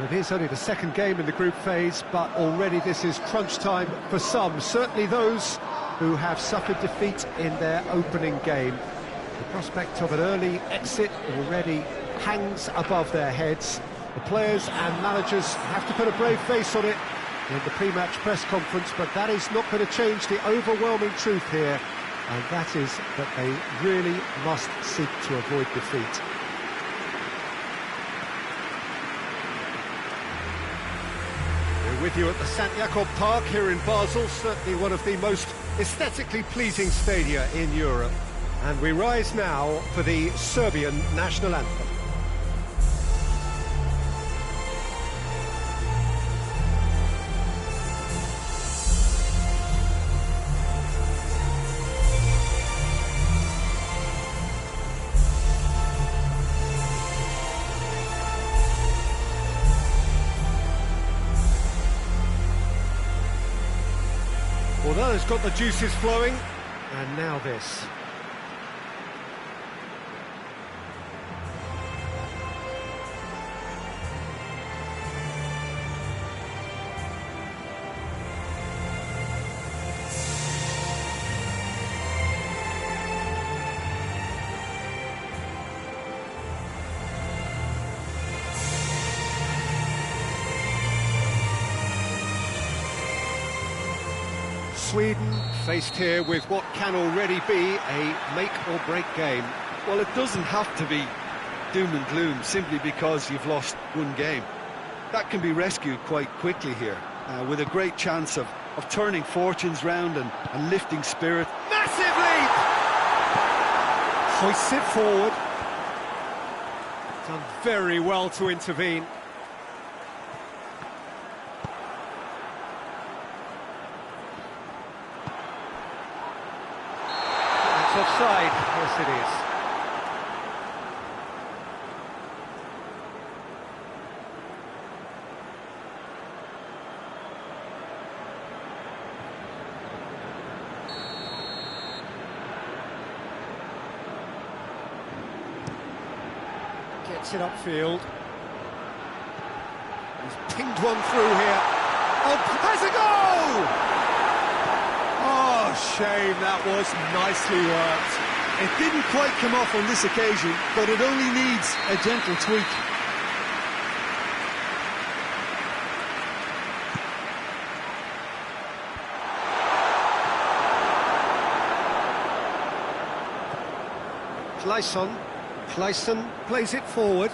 Well, it is only the second game in the group phase, but already this is crunch time for some, certainly those who have suffered defeat in their opening game. The prospect of an early exit already hangs above their heads. The players and managers have to put a brave face on it in the pre-match press conference, but that is not going to change the overwhelming truth here, and that is that they really must seek to avoid defeat. We're with you at the St. Jakob Park here in Basel, certainly one of the most aesthetically pleasing stadia in Europe. And we rise now for the Serbian national anthem. Well, that has got the juices flowing, and now this. Sweden faced here with what can already be a make-or-break game. Well, it doesn't have to be doom and gloom simply because you've lost one game. That can be rescued quite quickly here, with a great chance of turning fortunes round and lifting spirit. Massive leap! Hoists it forward. Done very well to intervene. Offside, yes it is. Gets it upfield. He's pinged one through here. Oh, has a goal! Oh, shame, that was nicely worked. It didn't quite come off on this occasion, but it only needs a gentle tweak. Kleisson plays it forward.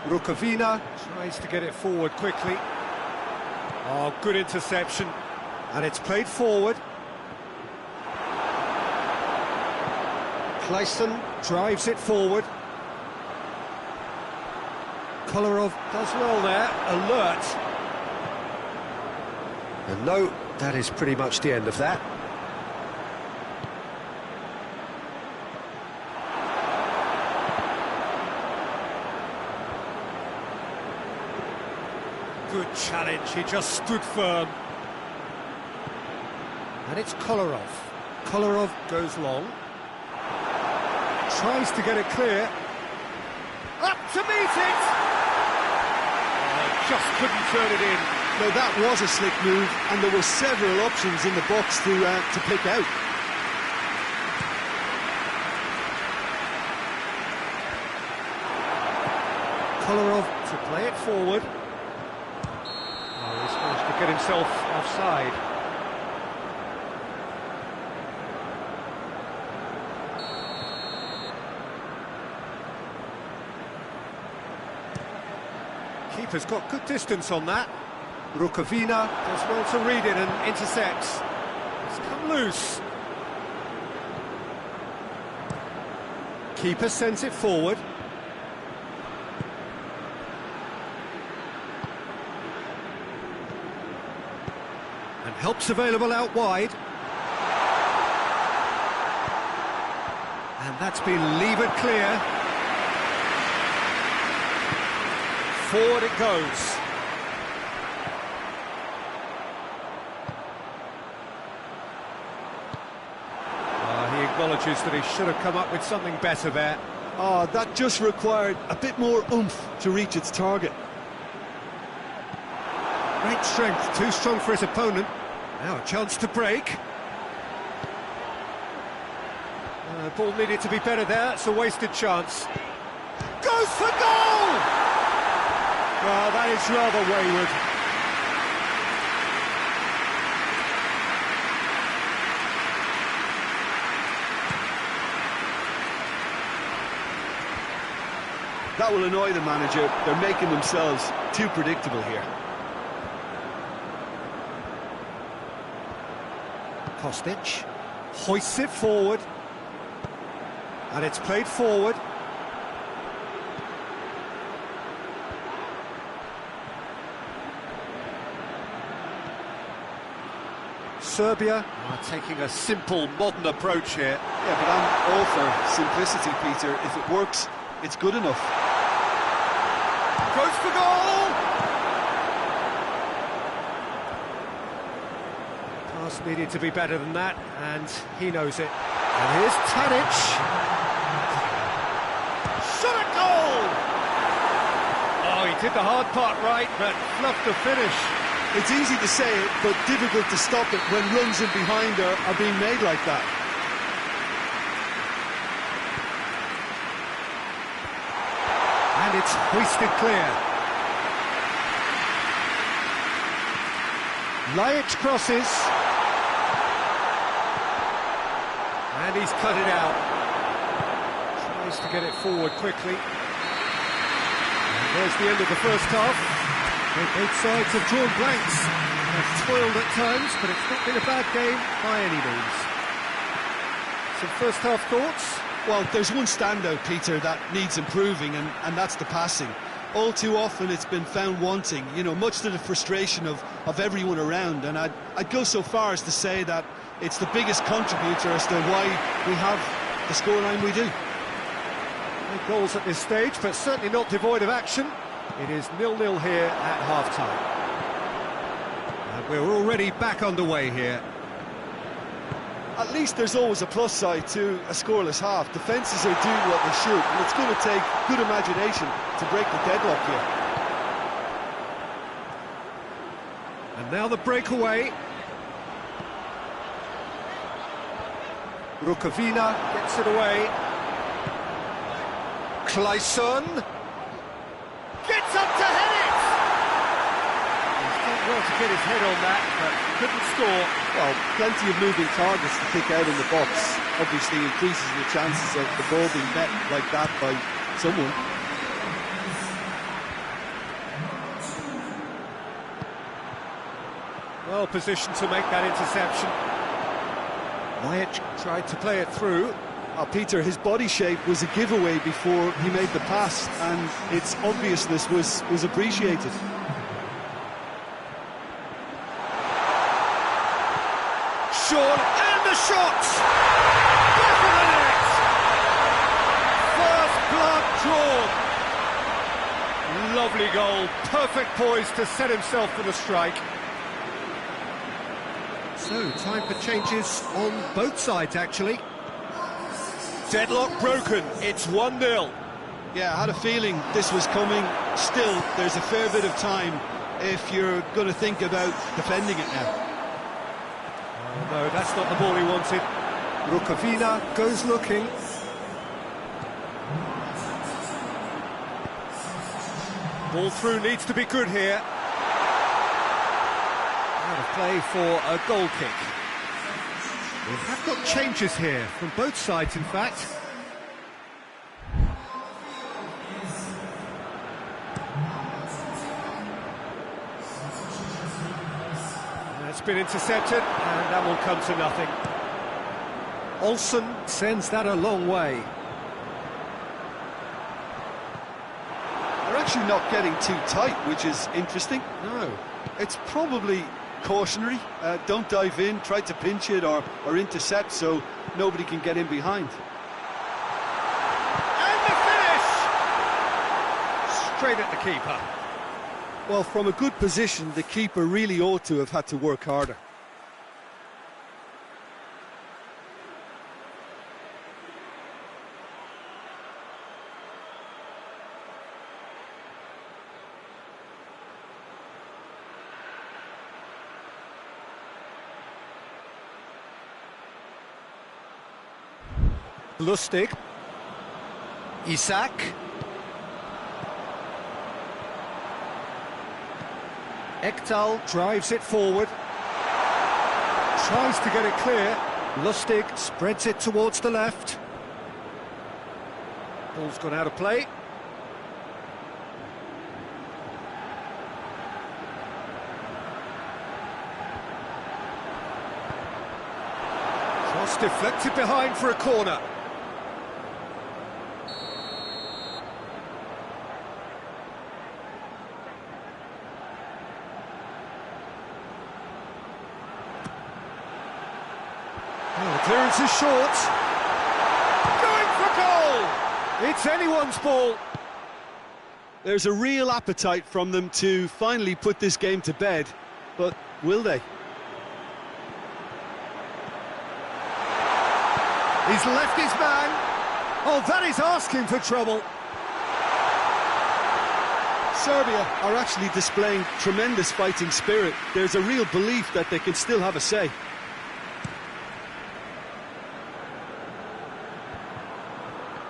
Rukavina tries to get it forward quickly. Oh, good interception. And it's played forward. Kleisson drives it forward. Kolarov does well there, alert. And no, that is pretty much the end of that. Good challenge, he just stood firm. And it's Kolarov. Kolarov goes long. Tries to get it clear. Up to meet it! Oh, just couldn't turn it in. No, that was a slick move, and there were several options in the box to pick out. Kolarov to play it forward. Oh, he's managed to get himself offside. Keeper's got good distance on that. Rukavina does well to read it and intercepts. It's come loose. Keeper sends it forward. And help's available out wide. And that's been levered clear. Forward it goes. He acknowledges that he should have come up with something better there. Oh, that just required a bit more oomph to reach its target. Great strength, too strong for his opponent. Now a chance to break. Ball needed to be better there, it's a wasted chance. Goes for goal! Well, that is rather wayward. That will annoy the manager. They're making themselves too predictable here. Kostic hoists it forward. And it's played forward. Serbia are taking a simple, modern approach here. Yeah, but I'm all for simplicity, Peter. If it works, it's good enough. Goes for goal! Pass needed to be better than that, and he knows it. And here's Tadic. Shot at goal! Oh, he did the hard part right, but fluffed the finish. It's easy to say it, but difficult to stop it when runs in behind are being made like that. And it's hoisted clear. Lajic crosses. And he's cut it out. Tries to get it forward quickly. And there's the end of the first half. Both sides have drawn blanks. They've toiled at times, but it's not been a bad game by any means. Some first half thoughts? Well, there's one standout, Peter, that needs improving, and that's the passing. All too often it's been found wanting, you know, much to the frustration of everyone around, and I'd go so far as to say that it's the biggest contributor as to why we have the scoreline we do. No goals at this stage, but certainly not devoid of action. It is 0-0 here at half-time. And we're already back underway here. At least there's always a plus side to a scoreless half. Defences are doing what they should, and it's going to take good imagination to break the deadlock here. And now the breakaway. Rukavina gets it away. Clayson gets up to head it! He's done well to get his head on that, but couldn't score. Well, plenty of moving targets to kick out in the box. Obviously increases the chances of the ball being met like that by someone. Well positioned to make that interception. Lajic tried to play it through. Peter, his body shape was a giveaway before he made the pass, and its obviousness was appreciated. Sean, and the shot! Back of the net! First blood drawn. Lovely goal, perfect poise to set himself for the strike. So, time for changes on both sides, actually. Deadlock broken, it's 1-0. Yeah, I had a feeling this was coming. Still, there's a fair bit of time if you're going to think about defending it now. Oh, no, that's not the ball he wanted. Rukavina goes looking. Ball through needs to be good here. Out of play for a goal kick. We have got changes here from both sides, in fact. That's been intercepted, and that will come to nothing. Olsen sends that a long way. They're actually not getting too tight, which is interesting. No. It's probably cautionary. Don't dive in, try to pinch it or intercept so nobody can get in behind. And the finish! Straight at the keeper. Well, from a good position, the keeper really ought to have had to work harder. Lustig. Isak. Ekdal drives it forward. Tries to get it clear. Lustig spreads it towards the left. Ball's gone out of play. Cross deflected behind for a corner. The clearance is short. Going for goal! It's anyone's ball. There's a real appetite from them to finally put this game to bed, but will they? He's left his man. Oh, that is asking for trouble. Serbia are actually displaying tremendous fighting spirit. There's a real belief that they can still have a say.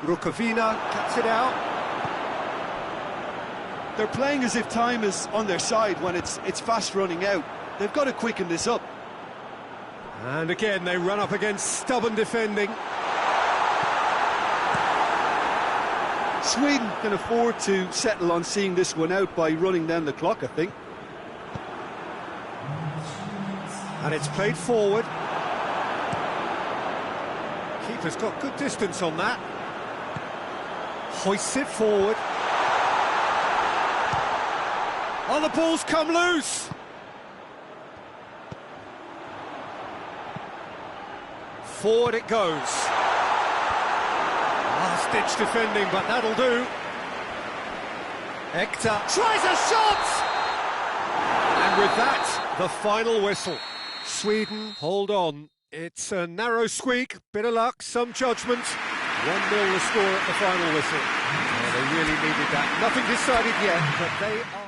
Rukavina cuts it out. They're playing as if time is on their side when it's fast running out. They've got to quicken this up. And again, they run up against stubborn defending. Sweden can afford to settle on seeing this one out by running down the clock, I think. And it's played forward. Keeper's got good distance on that. Hoists it forward. Oh, the ball's come loose! Forward it goes. Last-ditch defending, but that'll do. Ekta tries a shot! And with that, the final whistle. Sweden hold on. It's a narrow squeak, bit of luck, some judgment. 1-0 the score at the final whistle. Oh, they really needed that. Nothing decided yet, but they are...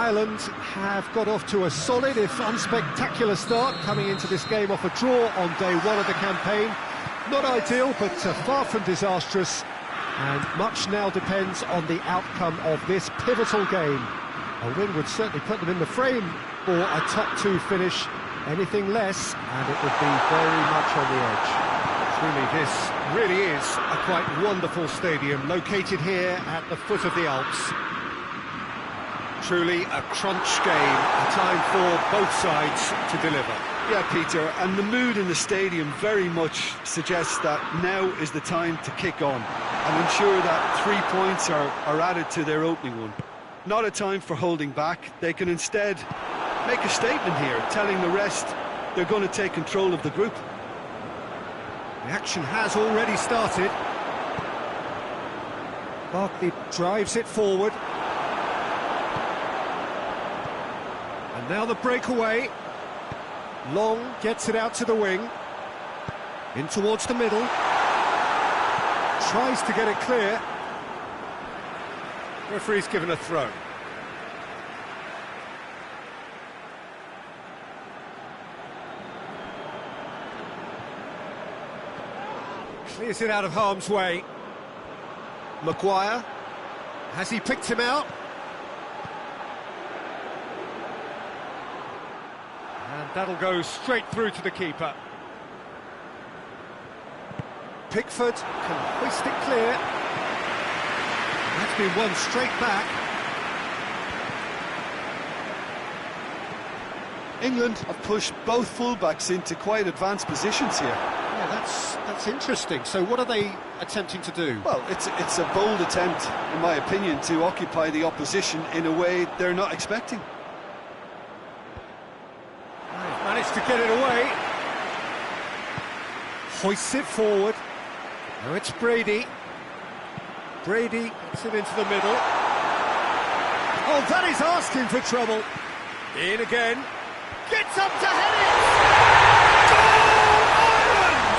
Ireland have got off to a solid, if unspectacular start, coming into this game off a draw on day one of the campaign. Not ideal, but far from disastrous, and much now depends on the outcome of this pivotal game. A win would certainly put them in the frame for a top-2 finish. Anything less, and it would be very much on the edge. Truly, this really is a quite wonderful stadium, located here at the foot of the Alps. Truly a crunch game, a time for both sides to deliver. Yeah, Peter, and the mood in the stadium very much suggests that now is the time to kick on and ensure that 3 points are added to their opening one. Not a time for holding back. They can instead make a statement here, telling the rest they're going to take control of the group. The action has already started. Barkley drives it forward. And now the breakaway. Long gets it out to the wing. In towards the middle. Tries to get it clear. Referee's given a throw. Clears it out of harm's way. Maguire. Has he picked him out? And that'll go straight through to the keeper. Pickford can hoist it clear. That's been won straight back. England have pushed both fullbacks into quite advanced positions here. Yeah, that's interesting. So what are they attempting to do? Well, it's a bold attempt, in my opinion, to occupy the opposition in a way they're not expecting. They've managed to get it away. Hoists it forward. Now it's Brady. Brady gets it into the middle. Oh, that is asking for trouble. In again. Gets up to head it! Goal, Ireland!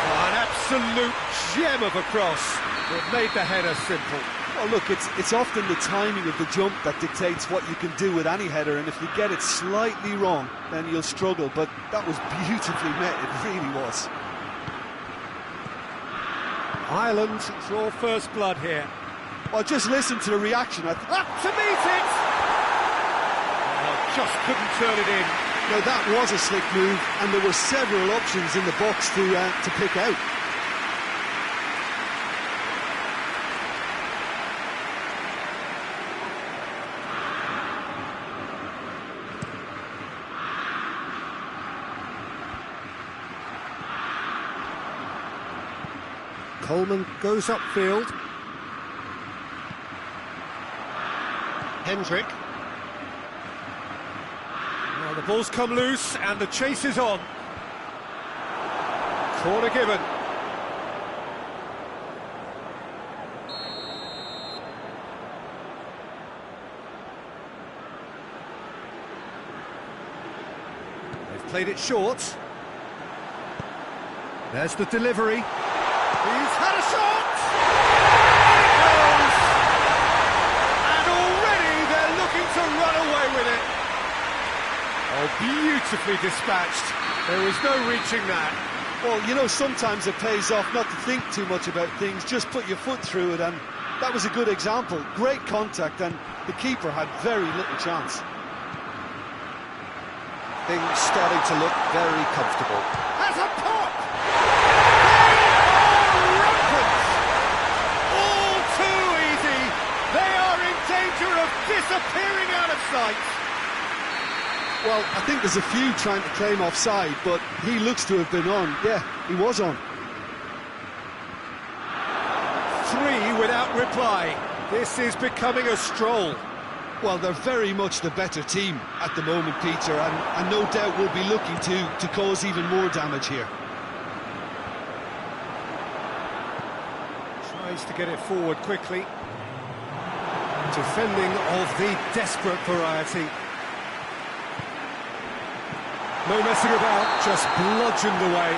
Oh, an absolute gem of a cross that made the header simple. Well, look, it's often the timing of the jump that dictates what you can do with any header, and if you get it slightly wrong, then you'll struggle, but that was beautifully met, it really was. Ireland draw first blood here. Well, just listen to the reaction. Up to meet it! Just couldn't turn it in. Now that was a slick move, and there were several options in the box to pick out. Coleman goes upfield. Hendrick. Now the ball's come loose and the chase is on. Corner given. They've played it short. There's the delivery. He's had a shot! And it goes! And already they're looking to run away with it. Oh, beautifully dispatched. There was no reaching that. Well, you know, sometimes it pays off not to think too much about things, just put your foot through it, and that was a good example. Great contact, and the keeper had very little chance. Things starting to look very comfortable. Has a pop! All too easy. They are in danger of disappearing out of sight. Well, I think there's a few trying to claim offside, but he looks to have been on. Yeah, he was on. 3 without reply. This is becoming a stroll. Well, they're very much the better team at the moment, Peter, and no doubt will be looking to cause even more damage here. Tries to get it forward quickly. Defending of the desperate variety. No messing about, just bludgeoned away.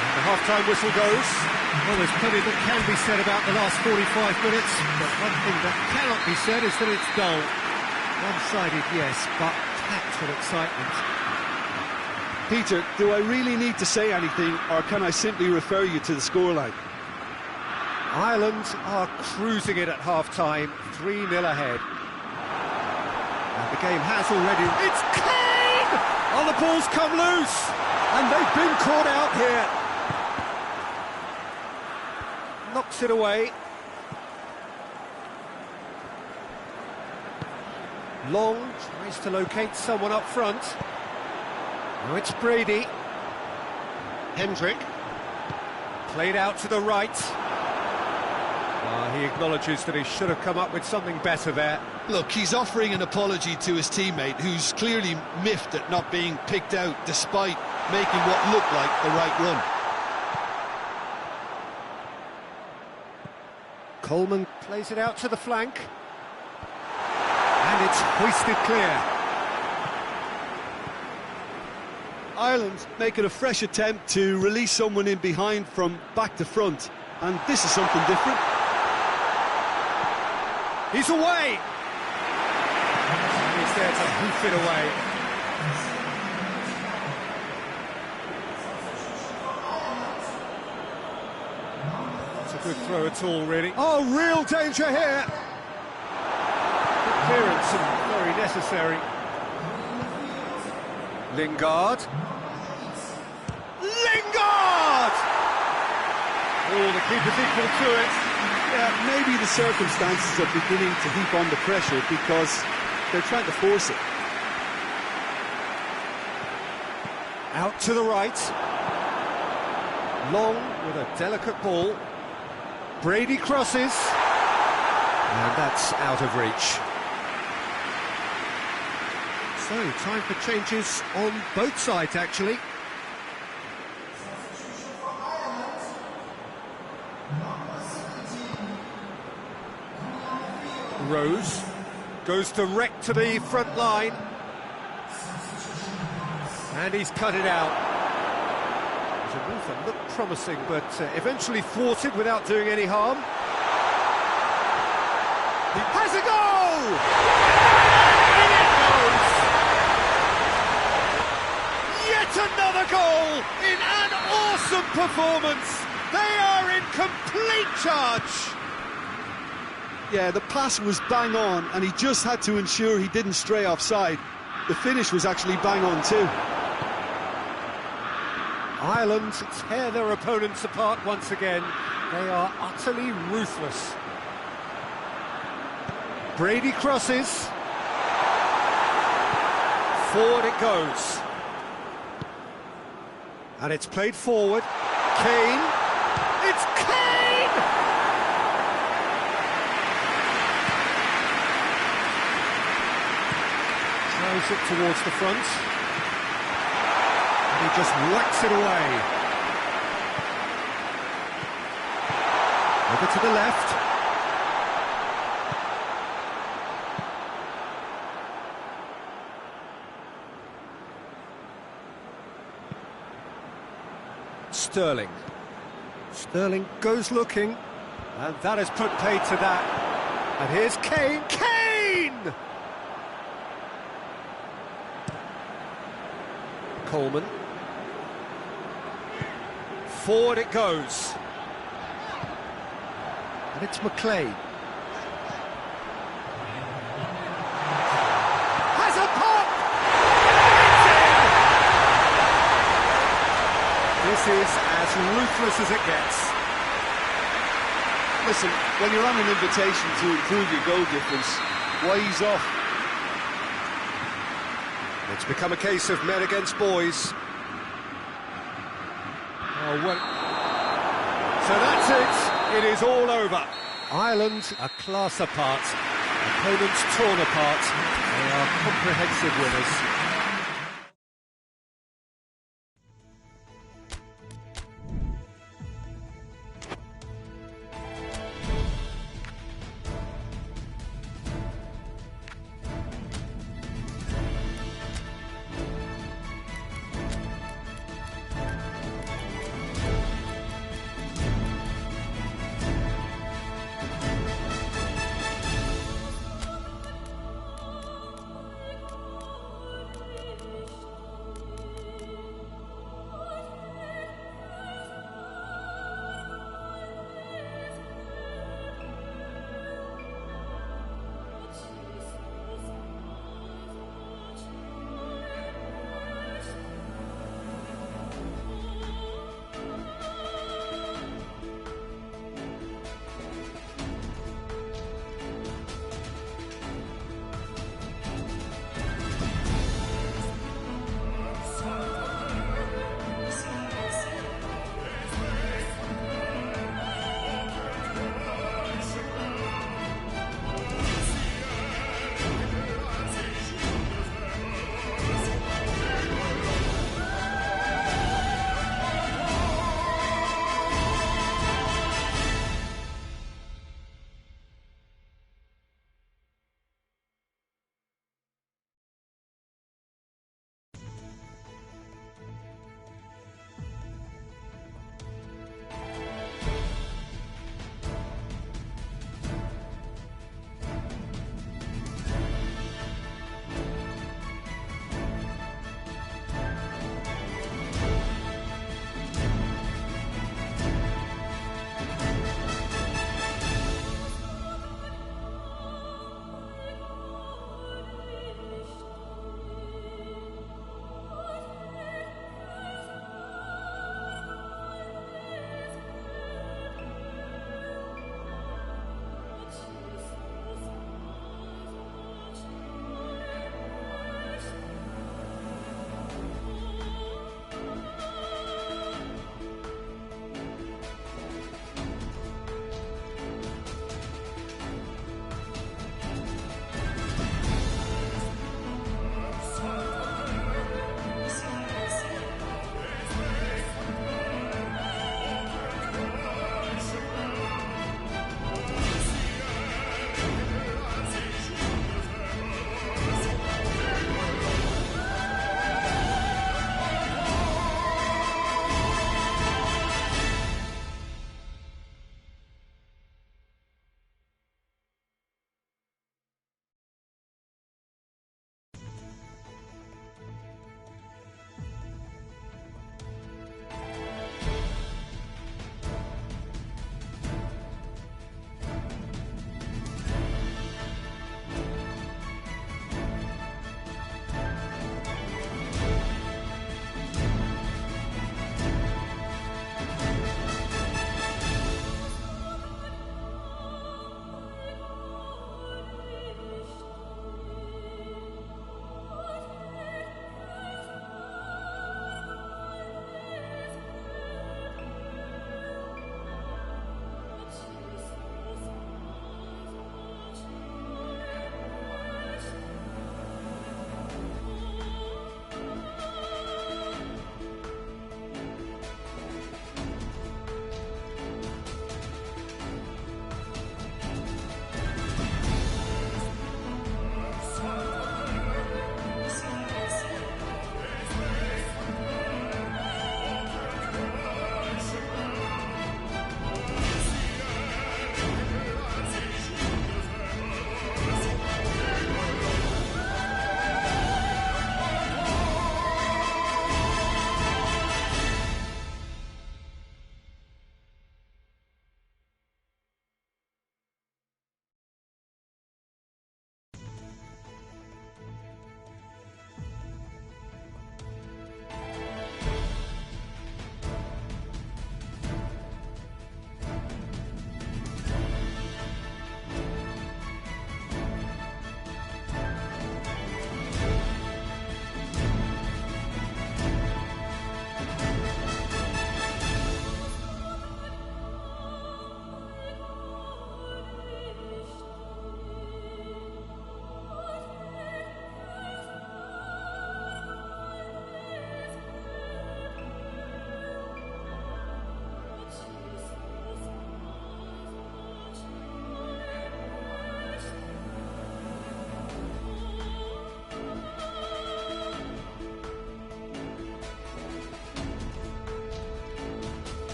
And the half-time whistle goes. Well, there's plenty that can be said about the last 45 minutes, but one thing that cannot be said is that it's dull. One-sided, yes, but packed with excitement. Peter, do I really need to say anything, or can I simply refer you to the scoreline? Ireland are cruising it at half-time, 3-0 ahead. And the game has already... It's Kane! Oh, the ball's come loose! And they've been caught out here. Knocks it away. Long tries to locate someone up front. Now it's Brady. Hendrick. Played out to the right. He acknowledges that he should have come up with something better there. Look, he's offering an apology to his teammate, who's clearly miffed at not being picked out despite making what looked like the right run. Coleman plays it out to the flank. And it's hoisted clear. Ireland making a fresh attempt to release someone in behind from back to front. And this is something different. He's away! He's there to hoof it away. Not a good throw at all, really. Oh, real danger here! Good clearance and very necessary. Lingard. Lingard! Oh, the keeper's equal to it. Yeah, maybe the circumstances are beginning to heap on the pressure because they're trying to force it. Out to the right. Long with a delicate ball. Brady crosses. And that's out of reach. So, time for changes on both sides, actually. Rose goes direct to the front line. And he's cut it out. There's a move that looked promising, but eventually thwarted without doing any harm. He has a goal! In it goes! Yet another goal in an awesome performance! They are in complete charge! Yeah, the pass was bang on, and he just had to ensure he didn't stray offside. The finish was actually bang on too. Ireland tear their opponents apart once again. They are utterly ruthless. Brady crosses. Forward it goes. And it's played forward. Kane. It's Kane! Throws it towards the front. And he just whacks it away. Over to the left. Sterling. Sterling goes looking. And that has put paid to that. And here's Kane. Kane! Coleman. Forward it goes. And it's McLean. Has a pop! This is as ruthless as it gets. Listen, when you're on an invitation to improve your goal difference, why ease off? It's become a case of men against boys. Oh, well. So that's it. It is all over. Ireland a class apart. Opponents torn apart. They are comprehensive winners.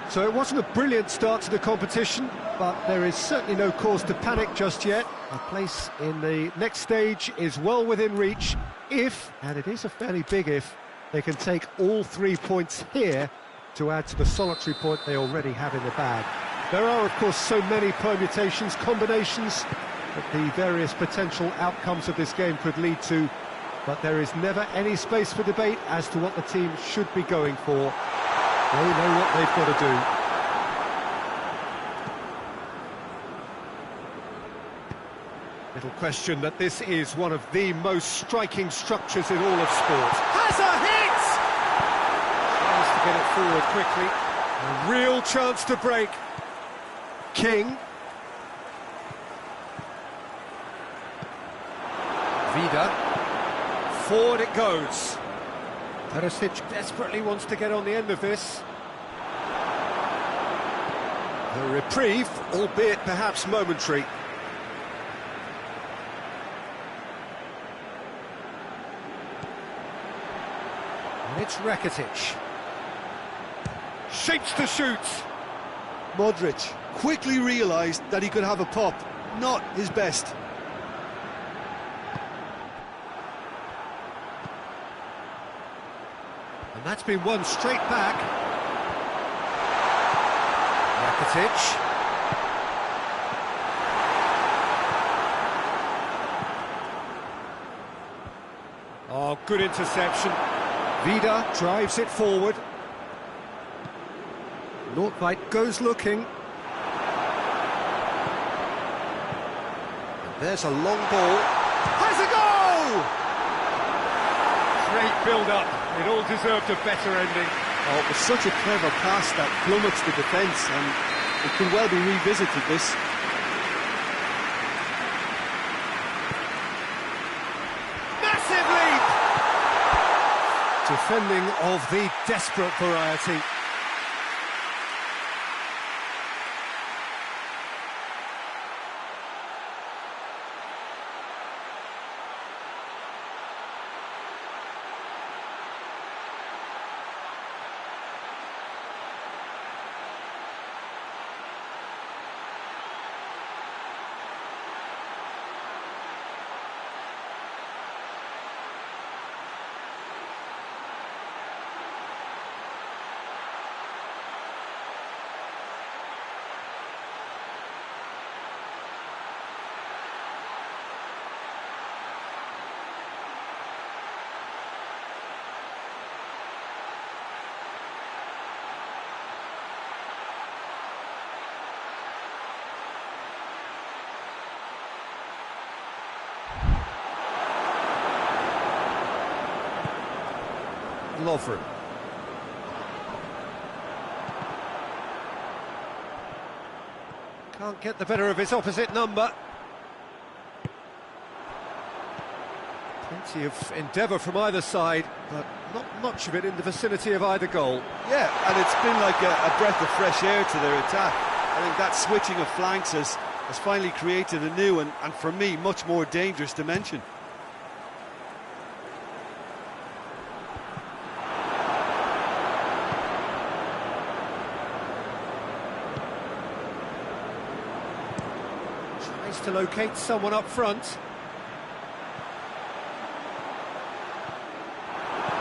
So it wasn't a brilliant start to the competition, but there is certainly no cause to panic just yet. A place in the next stage is well within reach if, and it is a fairly big if, they can take all 3 points here to add to the solitary point they already have in the bag. There are, of course, so many permutations, combinations that the various potential outcomes of this game could lead to, but there is never any space for debate as to what the team should be going for. They know what they've got to do. Little question that this is one of the most striking structures in all of sport. Has a hit! Tries to get it forward quickly. A real chance to break. King. Vida. Forward it goes. Perisic desperately wants to get on the end of this. A reprieve, albeit perhaps momentary. And it's Rakitic. Shapes to shoot. Modric quickly realised that he could have a pop. Not his best. And that's been won straight back. Rakitic. Oh, good interception. Vida drives it forward. Nordtveit goes looking. And there's a long ball. Has a goal! Great build-up. It all deserved a better ending. Oh, it was such a clever pass that plummets the defence, and it could well be revisited, this. Massive leap! Defending of the desperate variety. Lovren. Can't get the better of his opposite number. Plenty of endeavour from either side, but not much of it in the vicinity of either goal. Yeah, and it's been like a breath of fresh air to their attack. I think that switching of flanks has finally created a new and for me, much more dangerous dimension. To locate someone up front.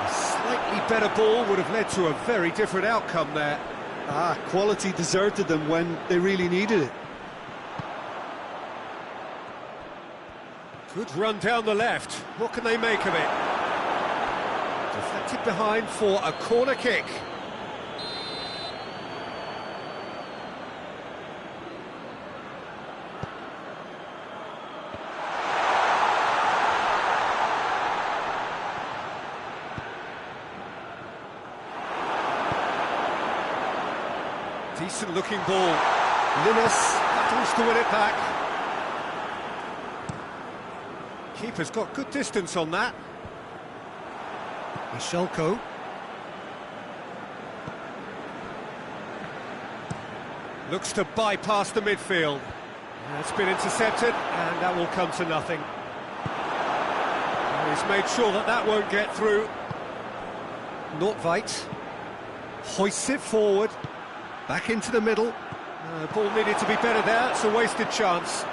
A slightly better ball would have led to a very different outcome there. Quality deserted them when they really needed it. Good run down the left. What can they make of it? Deflected behind for a corner kick. Decent looking ball. Linus battles to win it back. Keeper's got good distance on that. Michelko. Looks to bypass the midfield. It's been intercepted, and that will come to nothing. And he's made sure that that won't get through. Nordtveit hoists it forward. Back into the middle. Ball needed to be better there, it's a wasted chance.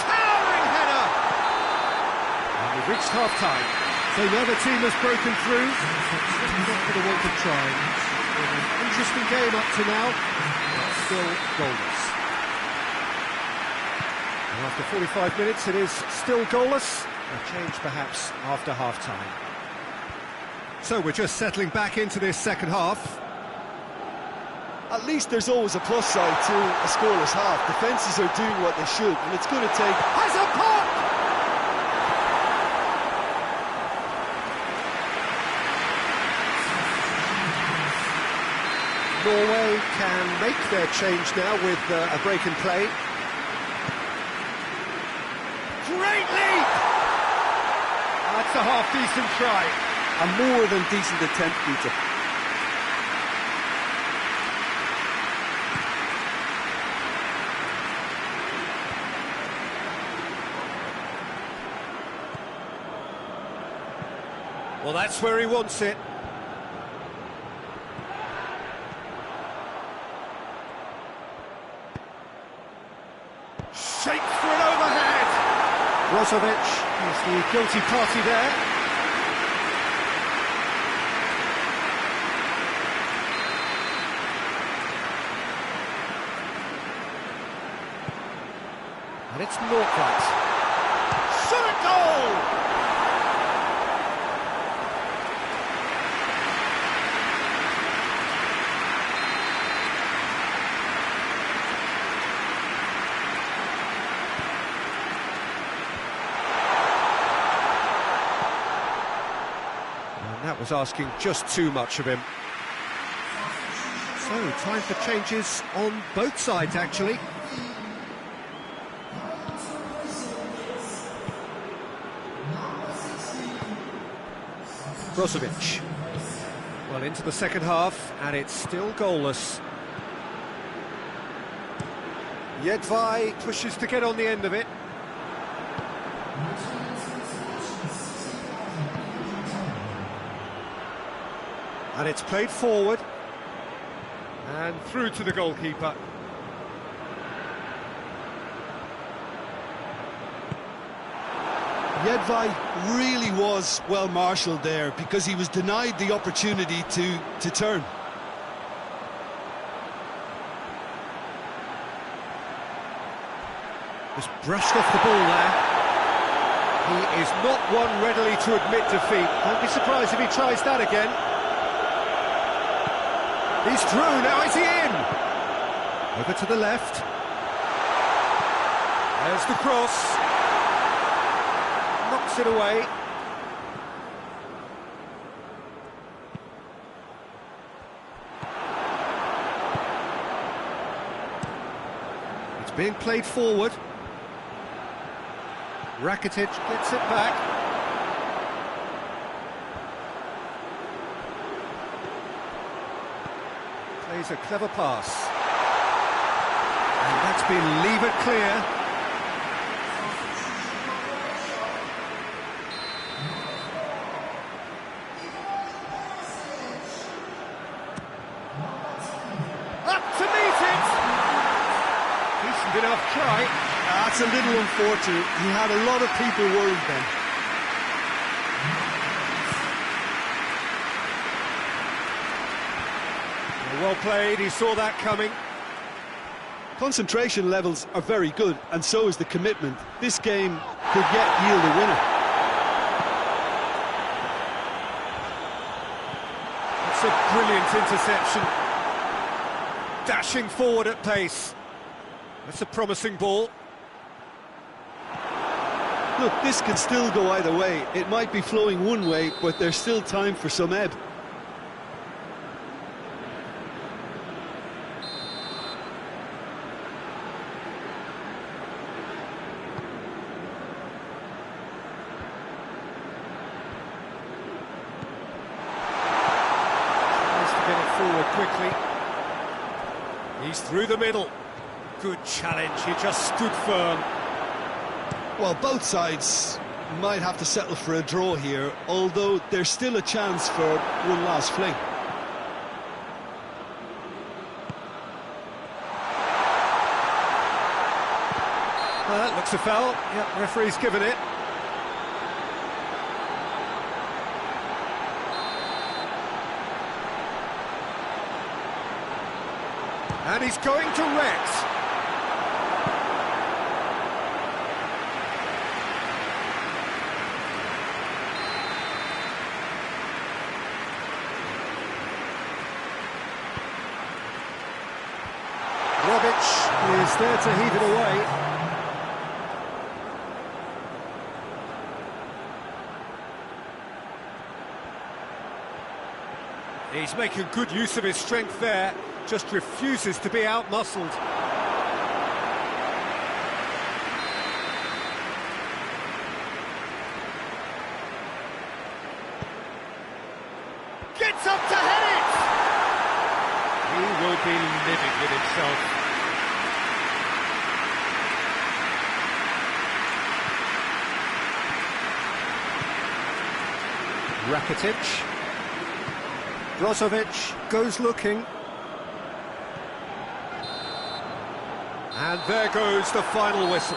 Towering header! And we've reached half-time. So now the team has broken through. Not going to want to try. An interesting game up to now, but still goalless. And after 45 minutes, it is still goalless. A change perhaps after half-time. So we're just settling back into this second half. At least there's always a plus side to a scoreless half. Defences are doing what they should, and it's going to take... Has a pop! Norway can make their change now with a break in play. Great leap! That's a half-decent try. A more than decent attempt, Peter. Well, that's where he wants it. Shaped for an overhead. Brozovic is the guilty party there. And it's Northright. Shot a goal! And that was asking just too much of him. So, time for changes on both sides, actually. Brozovic. Well, into the second half, and it's still goalless. Jedvaj pushes to get on the end of it. And it's played forward. And through to the goalkeeper. Jedvaj really was well marshalled there because he was denied the opportunity to turn. Just brushed off the ball there. He is not one readily to admit defeat. Don't be surprised if he tries that again. He's through, now is he in? Over to the left. There's the cross. Knocks it away. It's being played forward. Rakitic gets it back. Plays a clever pass. And that's been levered clear. Enough try. That's a little unfortunate. He had a lot of people worried then. Well played, he saw that coming. Concentration levels are very good, and so is the commitment. This game could yet yield a winner. It's a brilliant interception. Dashing forward at pace. That's a promising ball. Look, this could still go either way. It might be flowing one way, but there's still time for some ebb. Tries to get it forward quickly. He's through the middle. Good challenge, he just stood firm. Well, both sides might have to settle for a draw here, although there's still a chance for one last fling. That looks a foul. Yep, referee's given it. And he's going to Rex. Robic is there to heave it away. He's making good use of his strength there, just refuses to be out-muscled. Gets up to head it! He will be livid with himself. Rakitic. Brozovic goes looking. And there goes the final whistle.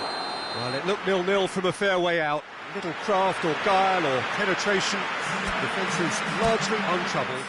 Well, it looked 0-0 from a fair way out. Little craft or guile or penetration. Defence is largely untroubled.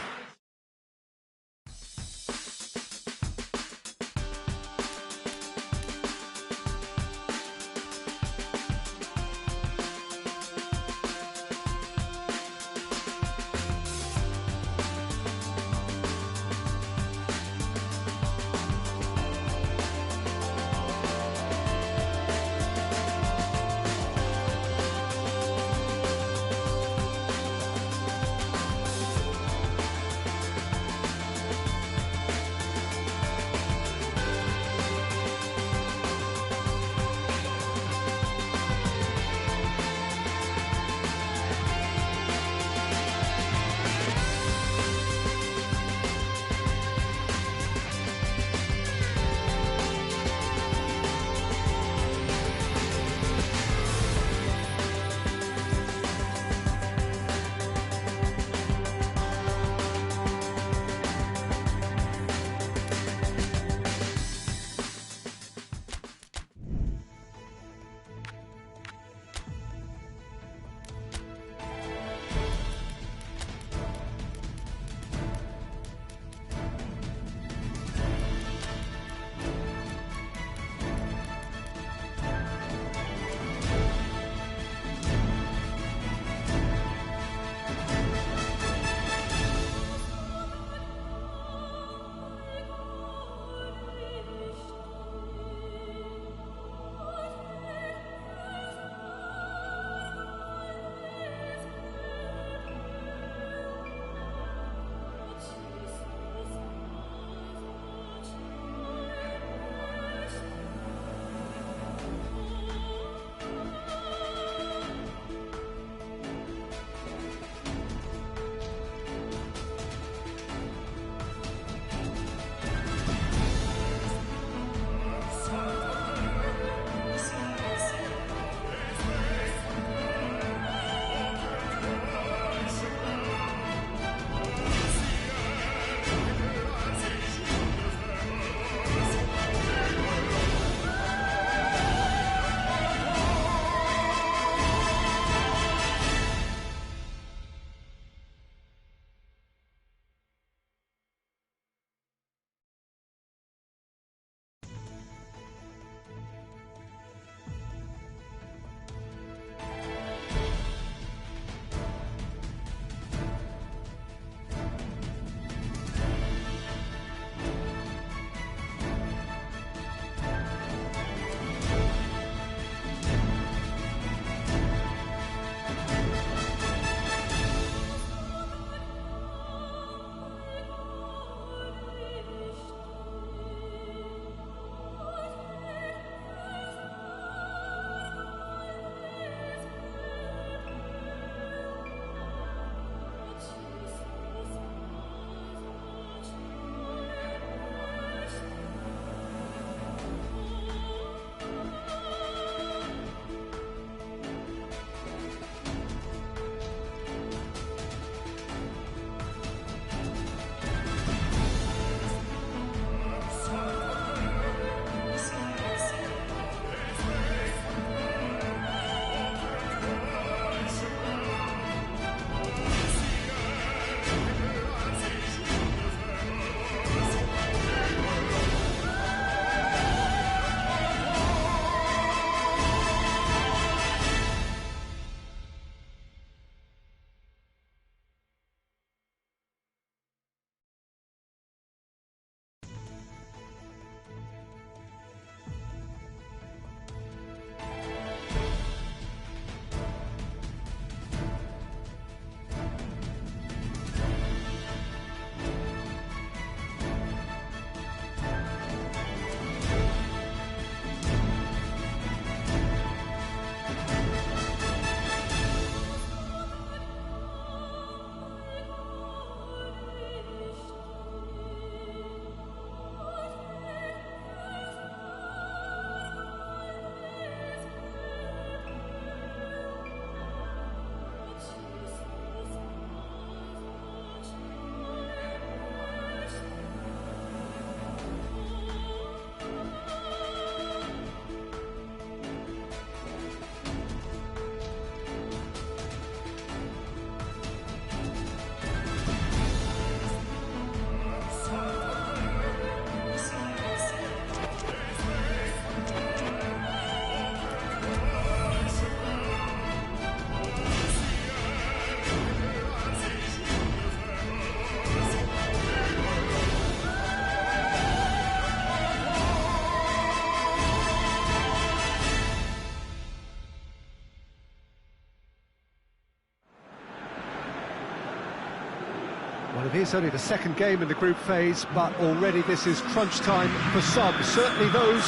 Well, it is only the second game in the group phase, but already this is crunch time for some. Certainly those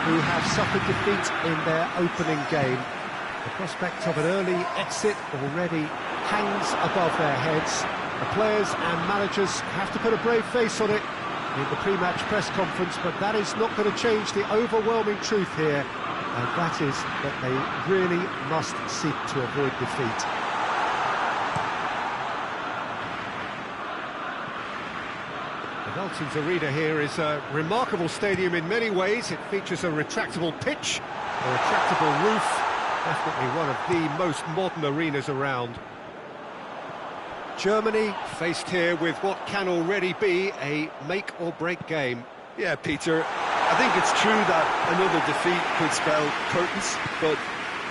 who have suffered defeat in their opening game. The prospect of an early exit already hangs above their heads. The players and managers have to put a brave face on it in the pre-match press conference, but that is not going to change the overwhelming truth here, and that is that they really must seek to avoid defeat. The Velton's Arena here is a remarkable stadium in many ways. It features a retractable pitch, a retractable roof, definitely one of the most modern arenas around. Germany faced here with what can already be a make-or-break game. Yeah, Peter, I think it's true that another defeat could spell curtains, but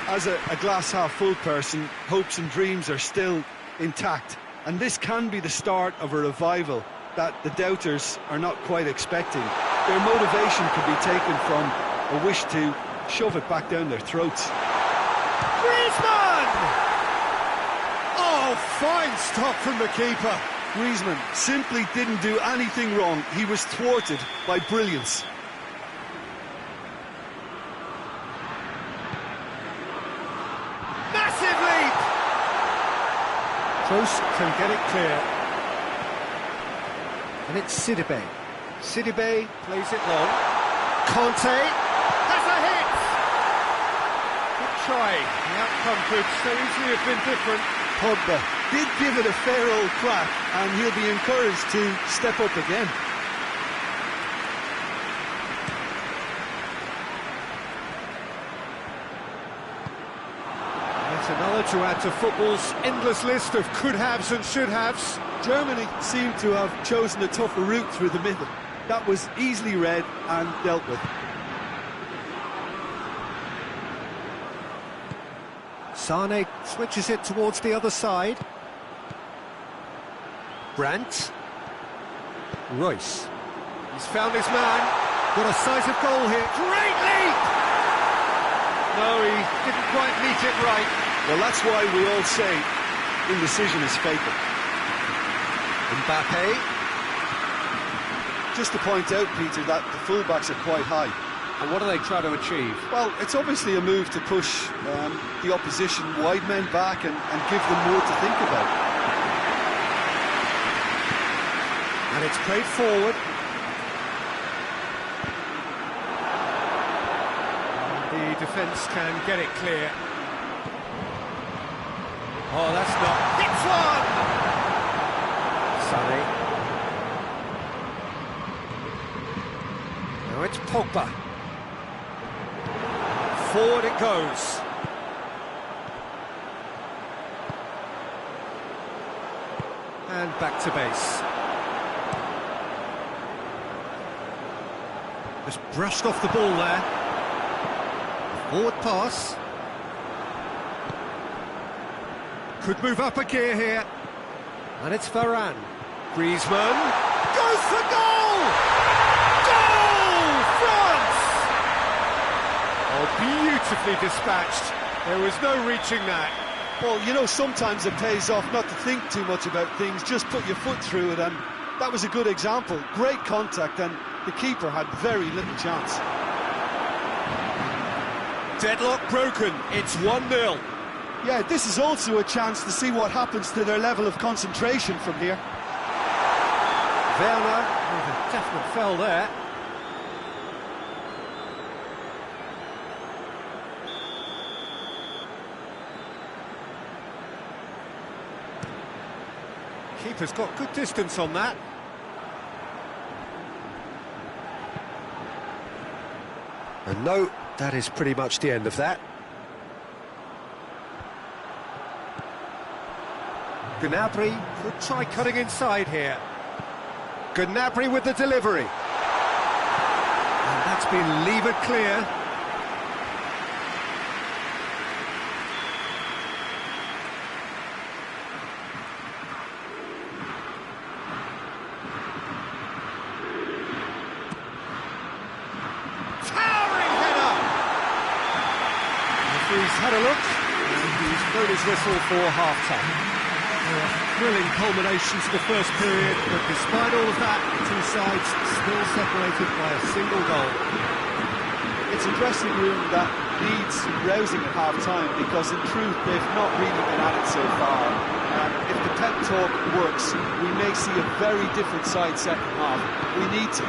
as a glass-half-full person, hopes and dreams are still intact, and this can be the start of a revival that the doubters are not quite expecting. Their motivation could be taken from a wish to shove it back down their throats. Griezmann! Oh, fine stop from the keeper. Griezmann simply didn't do anything wrong. He was thwarted by brilliance. Massive leap! Close can get it clear. And it's Sidibe. Sidibe plays it long. Conte has a hit! Good try. The outcome could so easily have been different. Pogba did give it a fair old crack, and he'll be encouraged to step up again. That's another to add to football's endless list of could-haves and should-haves. Germany seemed to have chosen a tougher route through the middle. That was easily read and dealt with. Sane switches it towards the other side. Brandt. Royce. He's found his man. Got a sight of goal here. Great leap! No, he didn't quite meet it right. Well, that's why we all say indecision is fatal. Mbappe. Just to point out, Peter, that the fullbacks are quite high. And what do they try to achieve? Well, it's obviously a move to push the opposition wide men back and give them more to think about. And it's played forward. The defence can get it clear. Oh, that's not... Hits one! Sane. Now it's Pogba. Forward it goes. And back to base. Just brushed off the ball there. Forward pass. Could move up a gear here. And it's Varane. Griezmann goes for goal! Goal! France! Oh, beautifully dispatched. There was no reaching that. Well, you know, sometimes it pays off not to think too much about things, just put your foot through it, and that was a good example. Great contact, and the keeper had very little chance. Deadlock broken, it's 1-0. Yeah, this is also a chance to see what happens to their level of concentration from here. Werner with a definite foul there. Keeper's got good distance on that. And no, that is pretty much the end of that. Gnabry could try cutting inside here. Gnabry with the delivery. And that's been levered clear. Towering header! He's had a look, and he's blown his whistle for half-time. thrilling culmination to the first period, but despite all of that, the two sides still separated by a single goal. It's a dressing room that needs rousing at half-time, because in truth they've not really been at it so far. And if the pep talk works, we may see a very different side second half. We need to.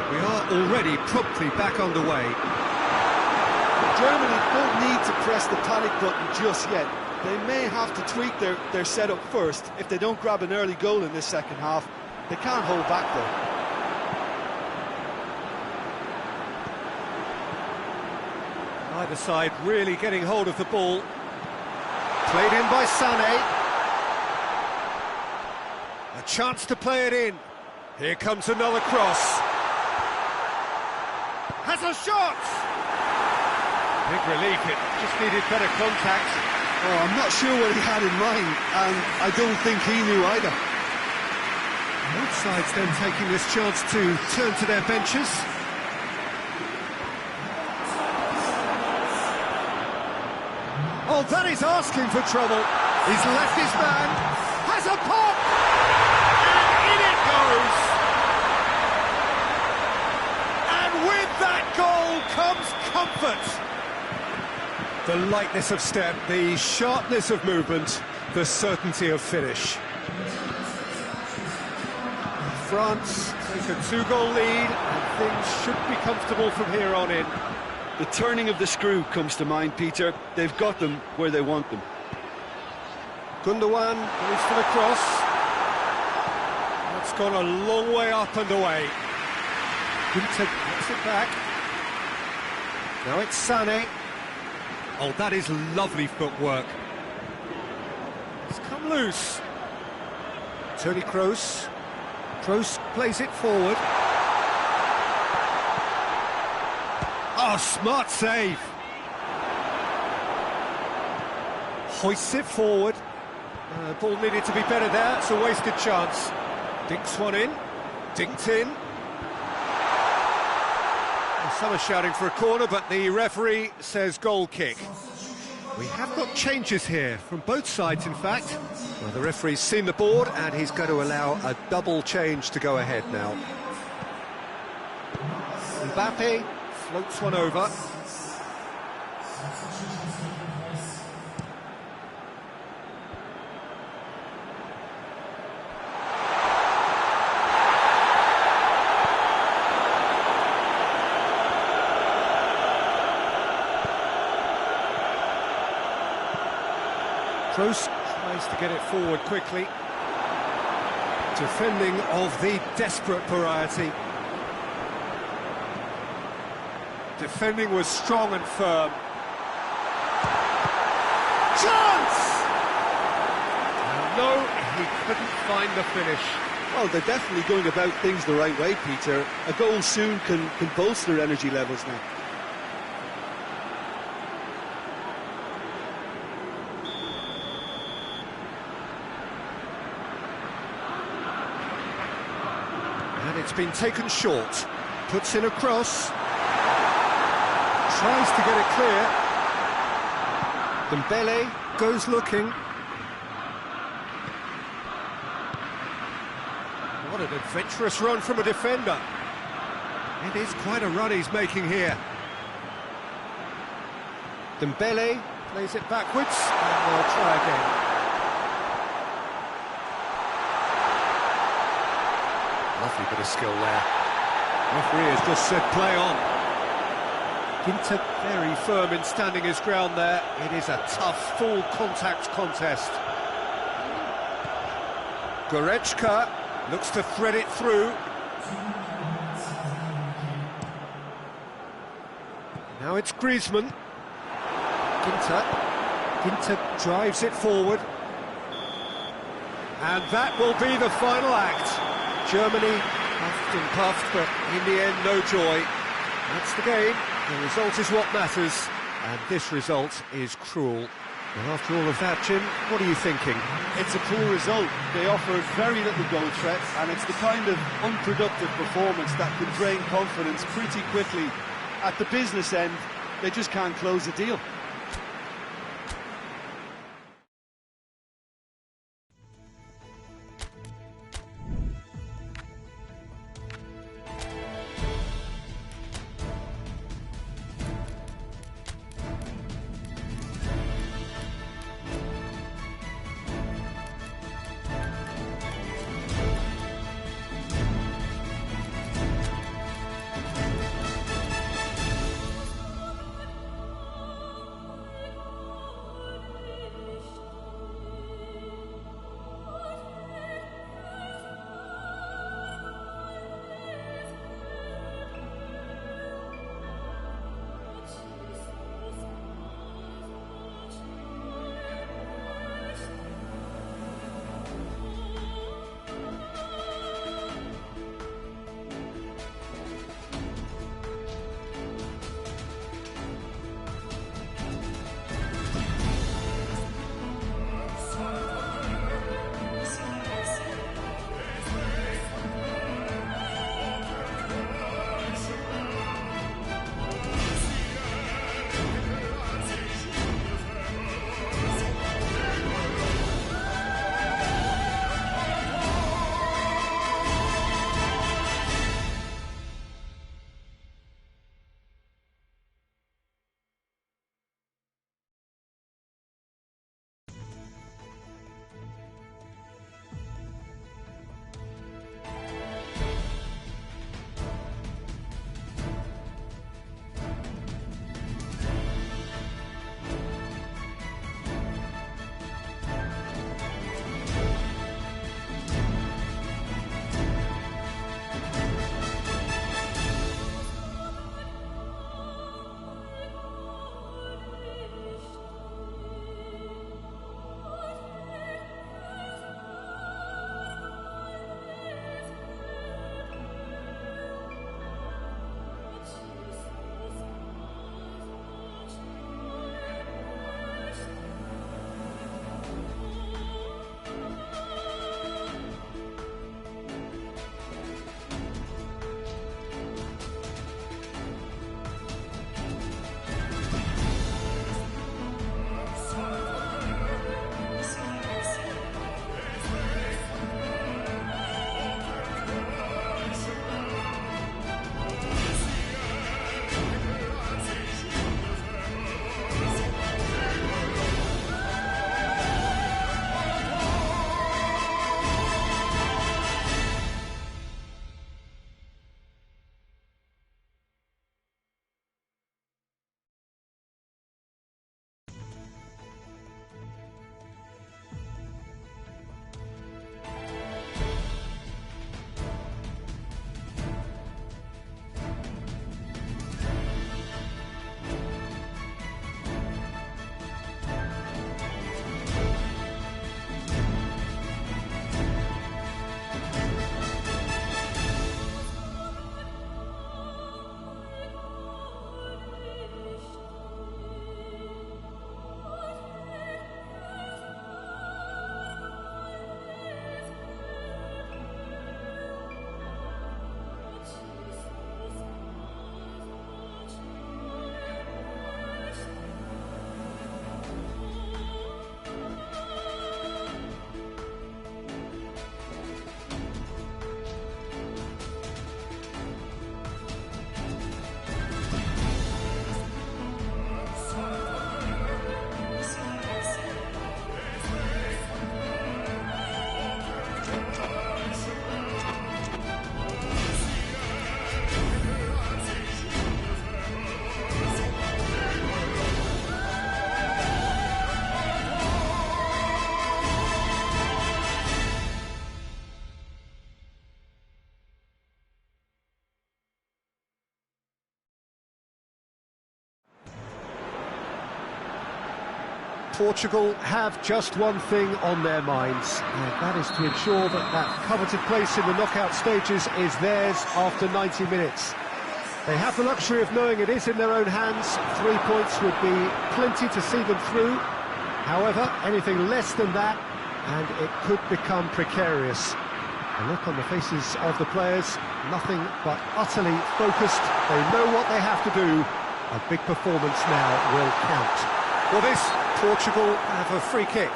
We are already promptly back underway. Germany don't need to press the panic button just yet. They may have to tweak their setup first. If they don't grab an early goal in this second half, they can't hold back though. Either side really getting hold of the ball. Played in by Sané. A chance to play it in. Here comes another cross. Has a shot! Big relief, it just needed better contact. Oh, I'm not sure what he had in mind, and I don't think he knew either. Both sides then taking this chance to turn to their benches. Oh, that is asking for trouble. He's left his man, has a pop, and in it goes. And with that goal comes comfort. The lightness of step, the sharpness of movement, the certainty of finish. France take a two-goal lead, and things should be comfortable from here on in. The turning of the screw comes to mind, Peter. They've got them where they want them. Gundogan goes for the cross. That's gone a long way up and away. Gunter gets it back. Now it's Sané. Oh, that is lovely footwork. It's come loose. Toni Kroos. Kroos plays it forward. Oh, smart save. Hoists it forward. Ball needed to be better there. It's a wasted chance. Dinks one in. Dinked in. Some are shouting for a corner, but the referee says goal kick. We have got changes here from both sides, in fact. Well, the referee's seen the board, and he's going to allow a double change to go ahead now. Mbappe floats one over. Kroos tries to get it forward quickly. Defending of the desperate variety. Defending was strong and firm. Chance! No, he couldn't find the finish. Well, they're definitely going about things the right way, Peter. A goal soon can bolster energy levels now. And it's been taken short. Puts in a cross. Tries to get it clear. Dembele goes looking. What an adventurous run from a defender. It is quite a run he's making here. Dembele plays it backwards, and they'll try again. Lovely bit of skill there. Referee has just said play on. Ginter very firm in standing his ground there. It is a tough, full contact contest. Goretzka looks to thread it through. Now it's Griezmann. Ginter drives it forward. And that will be the final act. Germany puffed and puffed, but in the end, no joy. That's the game. The result is what matters, and this result is cruel. Well, after all of that, Jim, what are you thinking? It's a poor result. They offered very little goal threat, and it's the kind of unproductive performance that can drain confidence pretty quickly. At the business end, they just can't close a deal. Portugal have just one thing on their minds, and that is to ensure that that coveted place in the knockout stages is theirs after 90 minutes. They have the luxury of knowing it is in their own hands. 3 points would be plenty to see them through. However, anything less than that, and it could become precarious. The look on the faces of the players, nothing but utterly focused. They know what they have to do. A big performance now will count. Well, this, Portugal have a free kick.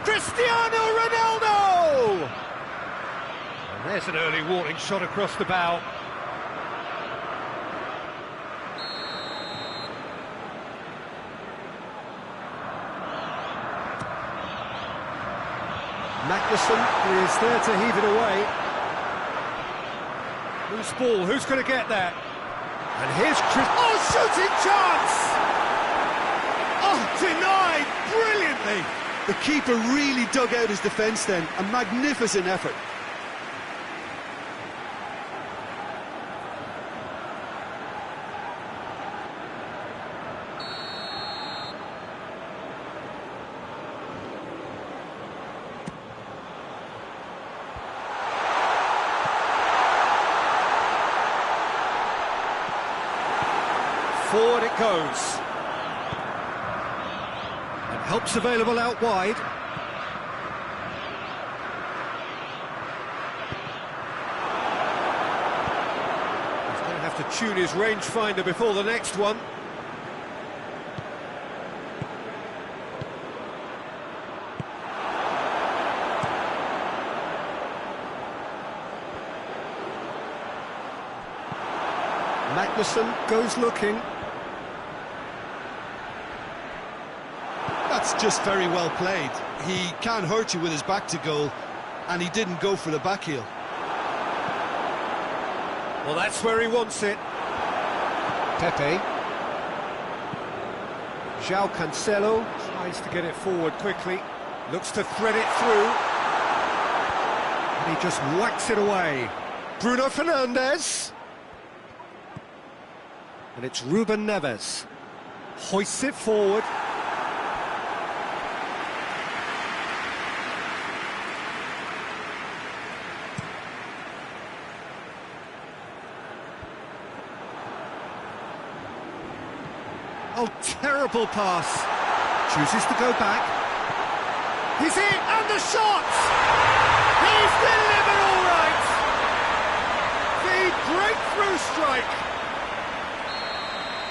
Cristiano Ronaldo! And there's an early warning shot across the bow. Magnussen is there to heave it away. Loose ball, who's going to get that? And here's Chris... Oh, shooting chance! Oh, denied brilliantly! The keeper really dug out his defence then. A magnificent effort. Forward it goes. And help's available out wide. He's going to have to tune his rangefinder before the next one. Magnussen goes looking. That's just very well played. He can't hurt you with his back to goal, and he didn't go for the back heel. Well, that's where he wants it. Pepe. João Cancelo tries to get it forward quickly. Looks to thread it through. And he just whacks it away. Bruno Fernandes. And it's Ruben Neves. Hoists it forward. Oh, terrible pass. Chooses to go back. He's in, and the shot! He's delivered all right! The breakthrough strike!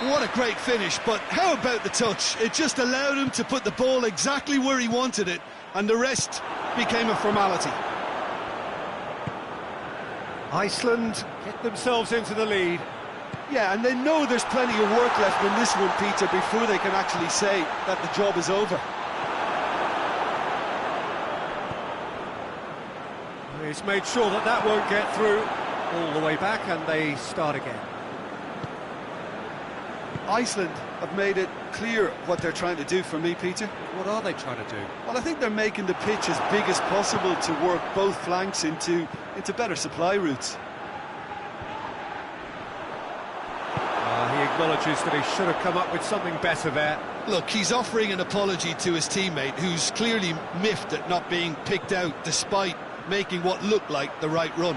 What a great finish, but how about the touch? It just allowed him to put the ball exactly where he wanted it, and the rest became a formality. Iceland get themselves into the lead. Yeah, and they know there's plenty of work left in this one, Peter, before they can actually say that the job is over. He's made sure that that won't get through. All the way back, and they start again. Iceland have made it clear what they're trying to do for me, Peter. What are they trying to do? Well, I think they're making the pitch as big as possible to work both flanks into better supply routes. He acknowledges that he should have come up with something better there. Look, he's offering an apology to his teammate, who's clearly miffed at not being picked out despite making what looked like the right run.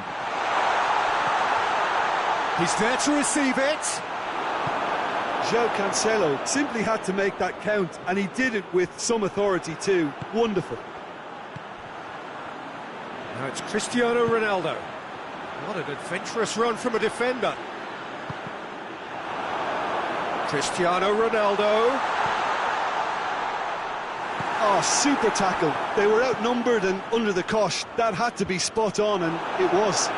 He's there to receive it. João Cancelo simply had to make that count, and he did it with some authority too. Wonderful. Now it's Cristiano Ronaldo. What an adventurous run from a defender. Cristiano Ronaldo. Oh, super tackle. They were outnumbered and under the cosh. That had to be spot on, and it was.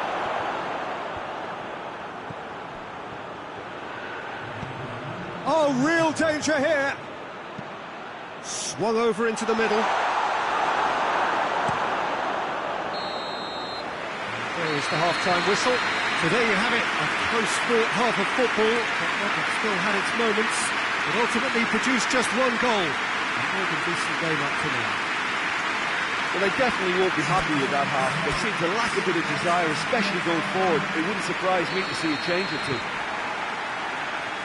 Oh, real danger here. Swung over into the middle. There is the half-time whistle. So there you have it, a close-fought half of football, but one that still had its moments, but ultimately produced just one goal. A more than decent game up to now. Well, they definitely won't be happy with that half. They seem to lack a bit of desire, especially going forward. It wouldn't surprise me to see a change or two.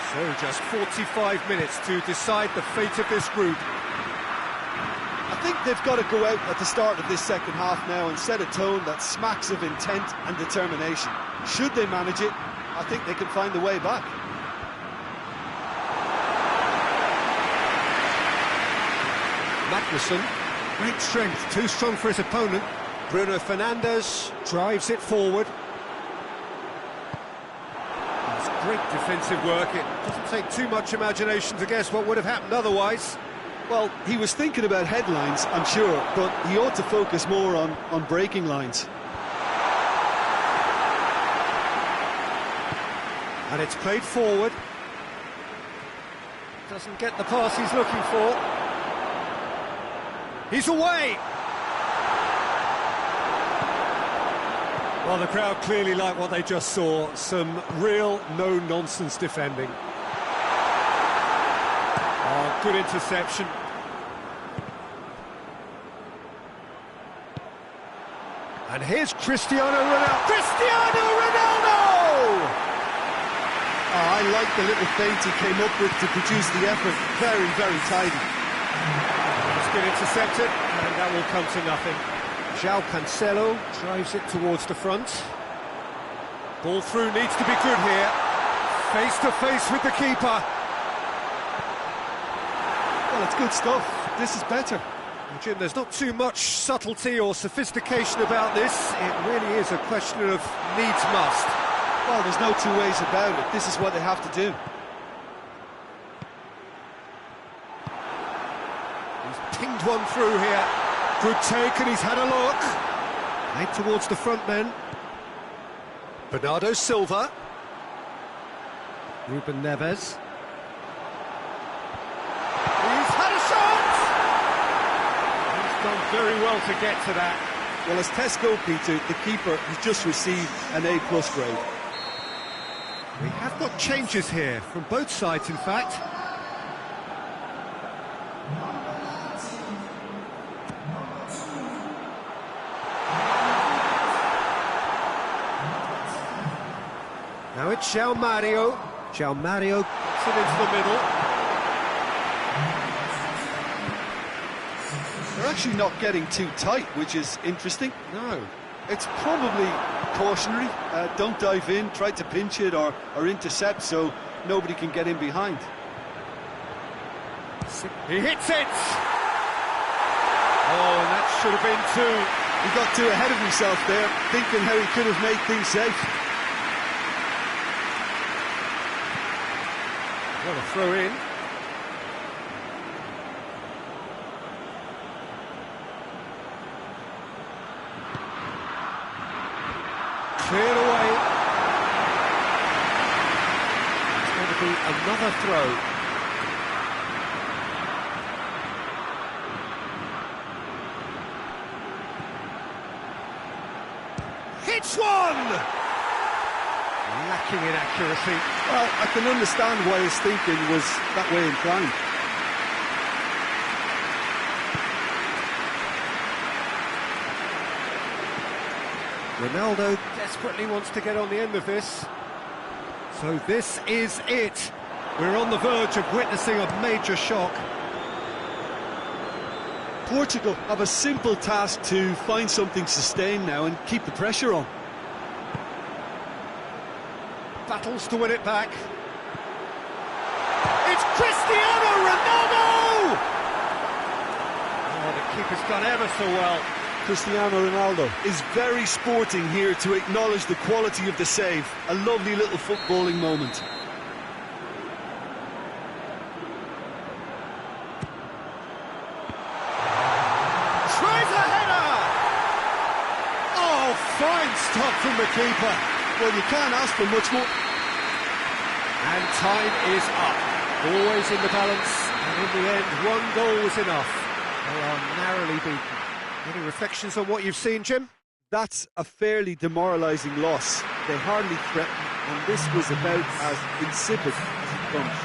So just 45 minutes to decide the fate of this group. I think they've got to go out at the start of this second half now and set a tone that smacks of intent and determination. Should they manage it, I think they can find the way back. Magnussen, great strength, too strong for his opponent. Bruno Fernandes drives it forward. It's great defensive work. It doesn't take too much imagination to guess what would have happened otherwise. Well, he was thinking about headlines, I'm sure, but he ought to focus more on breaking lines. And it's played forward. Doesn't get the pass he's looking for. He's away! Well, the crowd clearly like what they just saw. Some real no-nonsense defending. Oh, good interception. And here's Cristiano Ronaldo. Cristiano Ronaldo! Oh, I like the little feint he came up with to produce the effort. Very, very tidy. It's been intercepted, and that will come to nothing. João Cancelo drives it towards the front. Ball through needs to be good here. Face to face with the keeper. Well, it's good stuff. This is better. Well, Jim, there's not too much subtlety or sophistication about this. It really is a question of needs must. Well, there's no two ways about it. This is what they have to do. He's pinged one through here. Good take, and he's had a look. Played towards the front men. Bernardo Silva. Ruben Neves. He's had a shot! He's done very well to get to that. Well, as tests go, Peter, the keeper has just received an A+ grade. We have got changes here, from both sides, in fact. Now it's João Mario. João Mario puts it into the middle. They're actually not getting too tight, which is interesting. No. It's probably cautionary. Don't dive in, try to pinch it or intercept so nobody can get in behind. He hits it! Oh, and that should have been two. He got too ahead of himself there, thinking how he could have made things safe. What a throw in. Cleared away. It's going to be another throw. Hits one! Lacking in accuracy. Well, I can understand why his thinking was that way inclined. Ronaldo desperately wants to get on the end of this. So this is it. We're on the verge of witnessing a major shock. Portugal have a simple task to find something sustained now and keep the pressure on. Battles to win it back. It's Cristiano Ronaldo! Oh, the keeper's done ever so well. Cristiano Ronaldo is very sporting here to acknowledge the quality of the save. A lovely little footballing moment. Tries a header! Oh, fine stop from the keeper. Well, you can't ask for much more. And time is up. Always in the balance, and in the end, one goal was enough. They are narrowly beaten. Any reflections on what you've seen, Jim? That's a fairly demoralising loss. They hardly threatened, and this was about as insipid as it comes.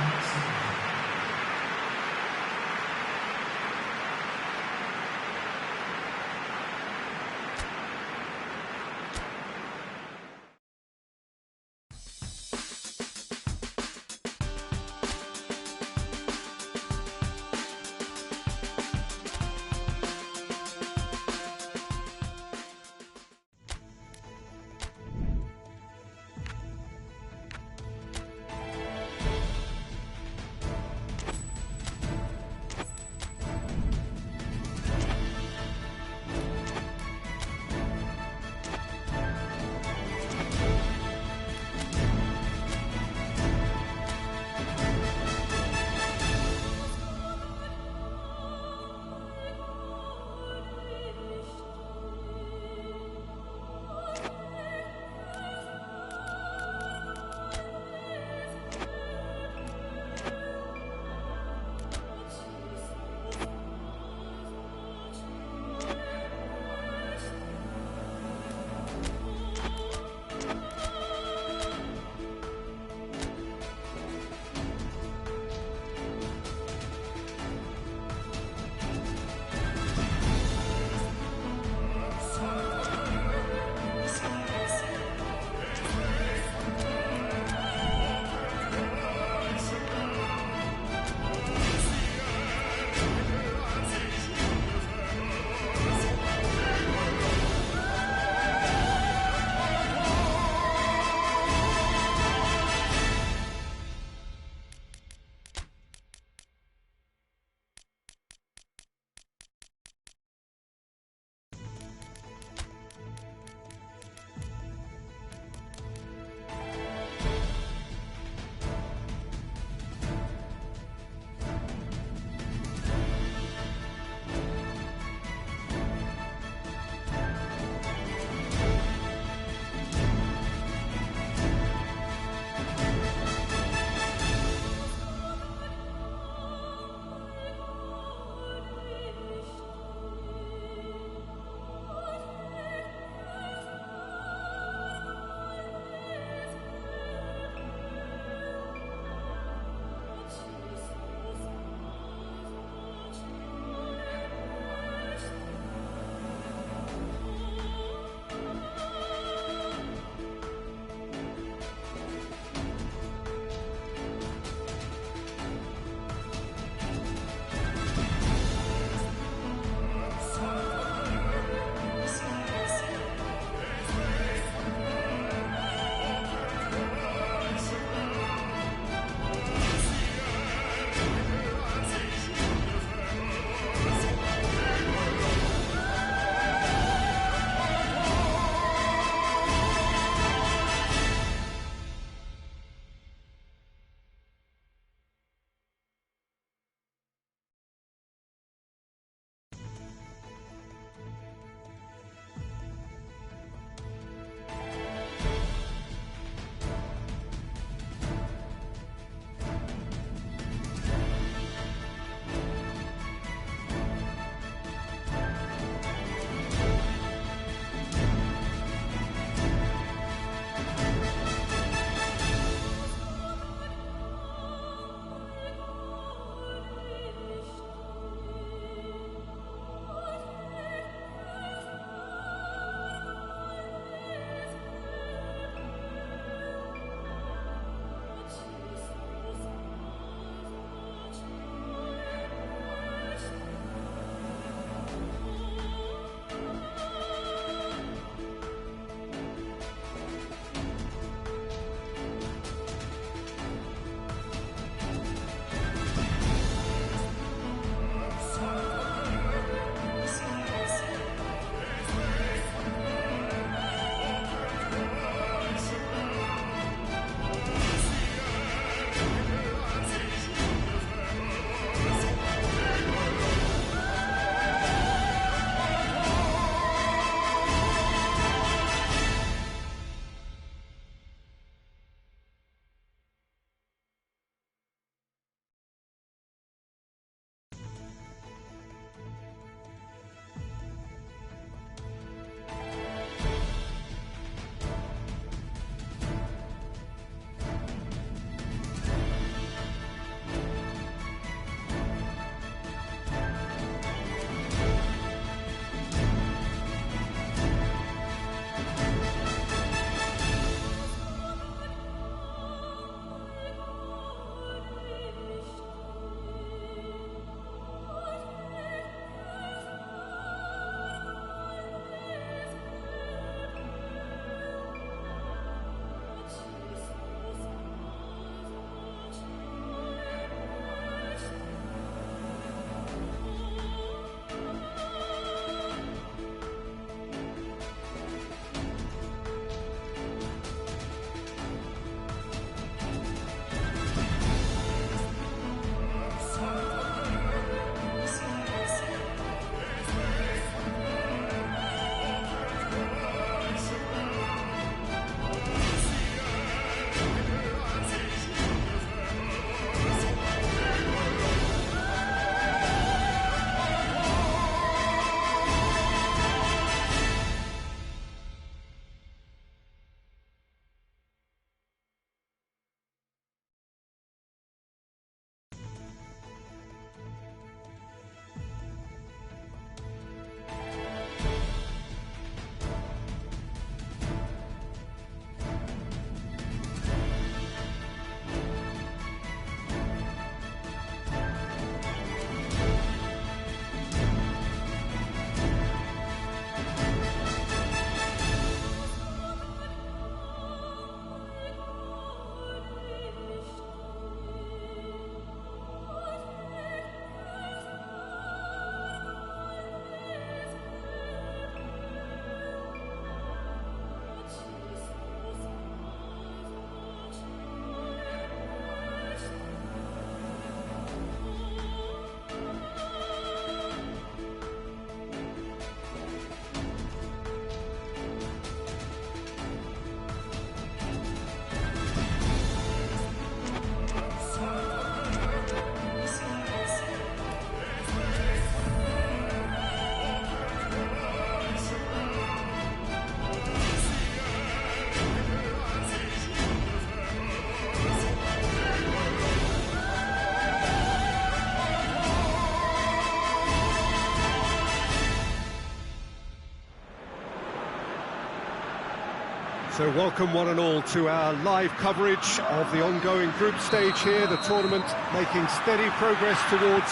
So welcome one and all to our live coverage of the ongoing group stage here, the tournament making steady progress towards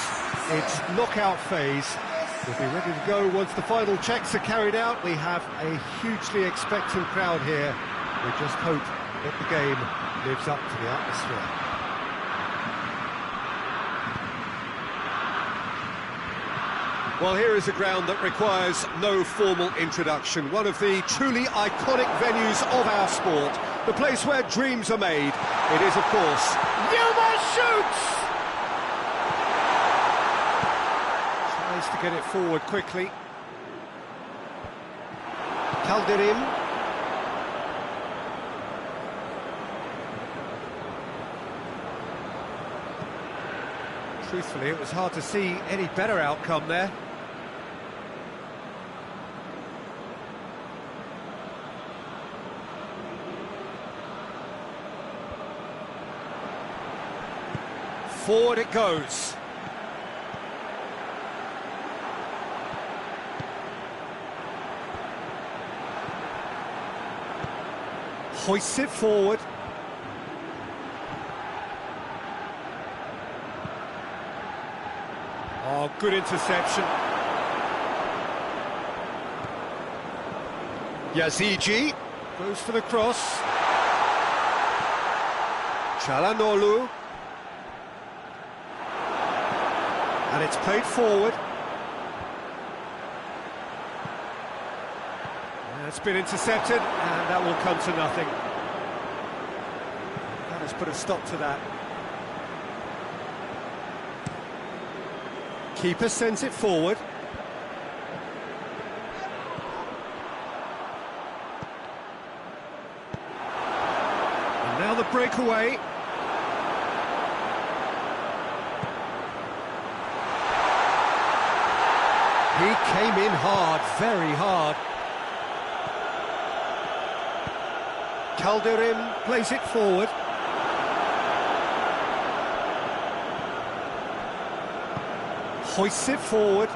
its knockout phase. We'll be ready to go once the final checks are carried out. We have a hugely expectant crowd here. We just hope that the game lives up to the atmosphere. Well, here is a ground that requires no formal introduction. One of the truly iconic venues of our sport. The place where dreams are made. It is, of course, Yilmaz shoots! Tries to get it forward quickly. Calderim. Truthfully, it was hard to see any better outcome there. Forward it goes. Hoists it forward. Oh, good interception. Yazigi goes for the cross. Çalhanoğlu. And it's played forward. And it's been intercepted, and that will come to nothing. That has put a stop to that. Keeper sends it forward. And now the breakaway. He came in hard, very hard. Calderim plays it forward. Hoists it forward.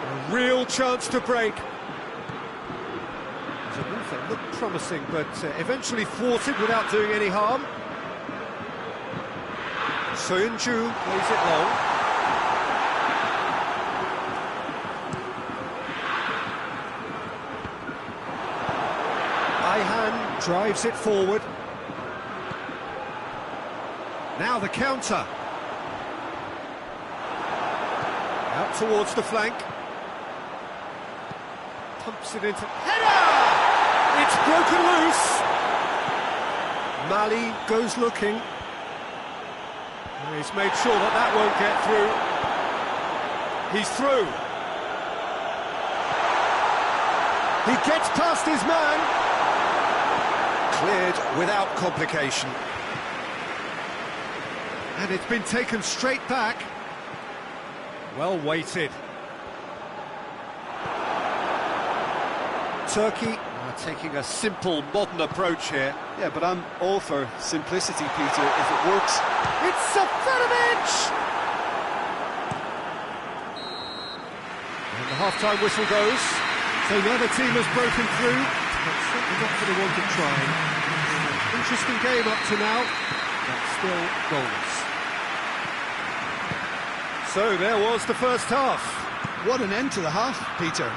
A real chance to break. It's a move that looked promising, but eventually thwarted without doing any harm. Soyuncu plays it long. Drives it forward. Now the counter. Out towards the flank. Pumps it into... Header! It's broken loose. Mali goes looking. And he's made sure that that won't get through. He's through. He gets past his man. Cleared without complication. And it's been taken straight back. Well weighted. Turkey are taking a simple, modern approach here. Yeah, but I'm all for simplicity, Peter, if it works. It's Safanovic! And the half-time whistle goes. So the other team has broken through, but certainly not for the want of trying. Interesting game up to now, but still goalless. So there was the first half. What an end to the half, Peter.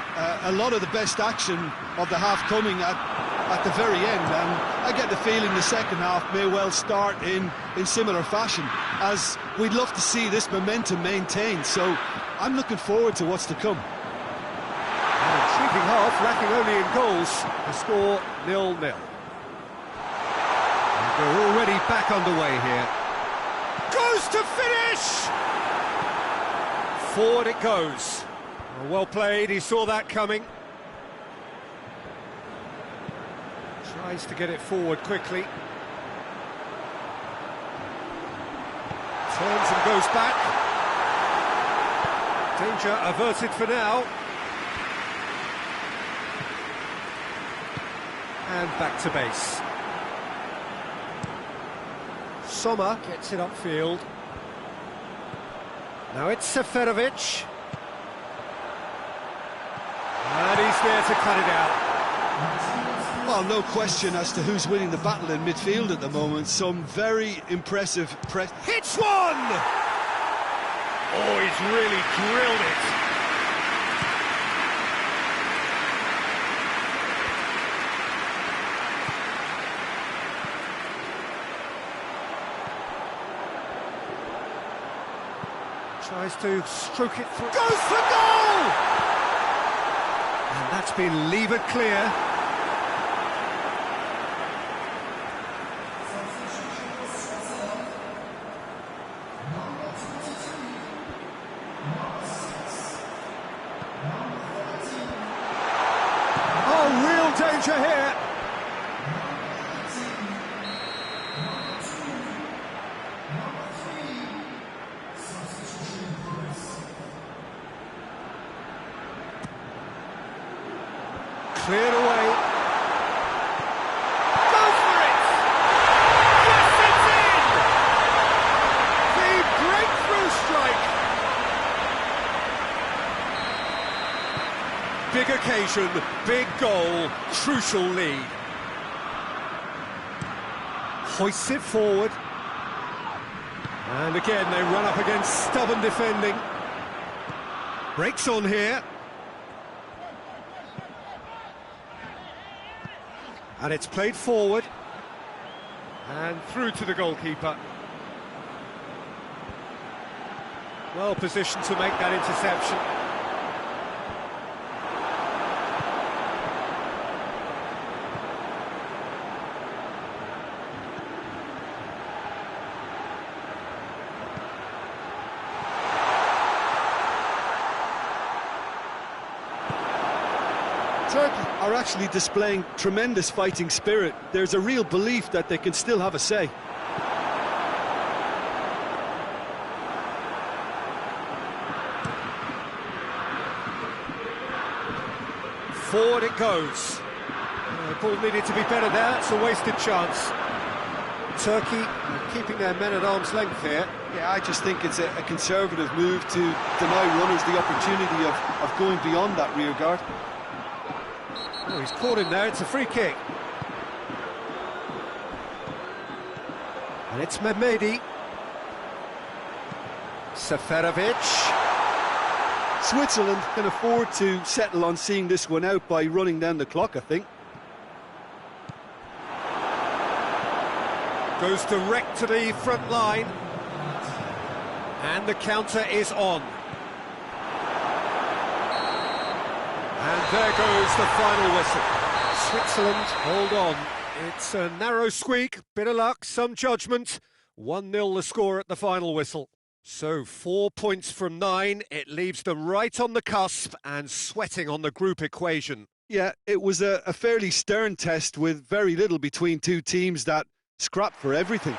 A lot of the best action of the half coming at the very end, and I get the feeling the second half may well start in similar fashion, as we'd love to see this momentum maintained, so I'm looking forward to what's to come. An intriguing half, lacking only in goals. The score 0-0. We're already back underway here. Goes to finish! Forward it goes. Well played, he saw that coming. Tries to get it forward quickly. Turns and goes back. Danger averted for now. And back to base. Sommer gets it upfield. Now it's Seferovic. And he's there to cut it out. Well, no question as to who's winning the battle in midfield at the moment. Some very impressive press. Hits one! Oh, he's really drilled it. Tries to stroke it through. Goes for goal! And that's been levered clear. Oh, real danger here. Cleared away. Go for it! Yes, it's in! The breakthrough strike! Big occasion, big goal, crucial lead. Hoists it forward. And again, they run up against stubborn defending. Breaks on here. And it's played forward and through to the goalkeeper. Well positioned to make that interception. Turkey are actually displaying tremendous fighting spirit. There's a real belief that they can still have a say. Forward it goes. The ball needed to be better there. It's a wasted chance. Turkey keeping their men at arm's length here. Yeah, I just think it's a conservative move to deny runners the opportunity of going beyond that rear guard. Oh, he's caught him there, it's a free kick. And it's Mehmedi. Seferovic. Switzerland can afford to settle on seeing this one out by running down the clock, I think. Goes direct to the front line. And the counter is on. And there goes the final whistle. Switzerland, hold on. It's a narrow squeak, bit of luck, some judgment. 1-0 the score at the final whistle. So 4 points from 9, it leaves them right on the cusp and sweating on the group equation. Yeah, it was a fairly stern test with very little between two teams that scrapped for everything.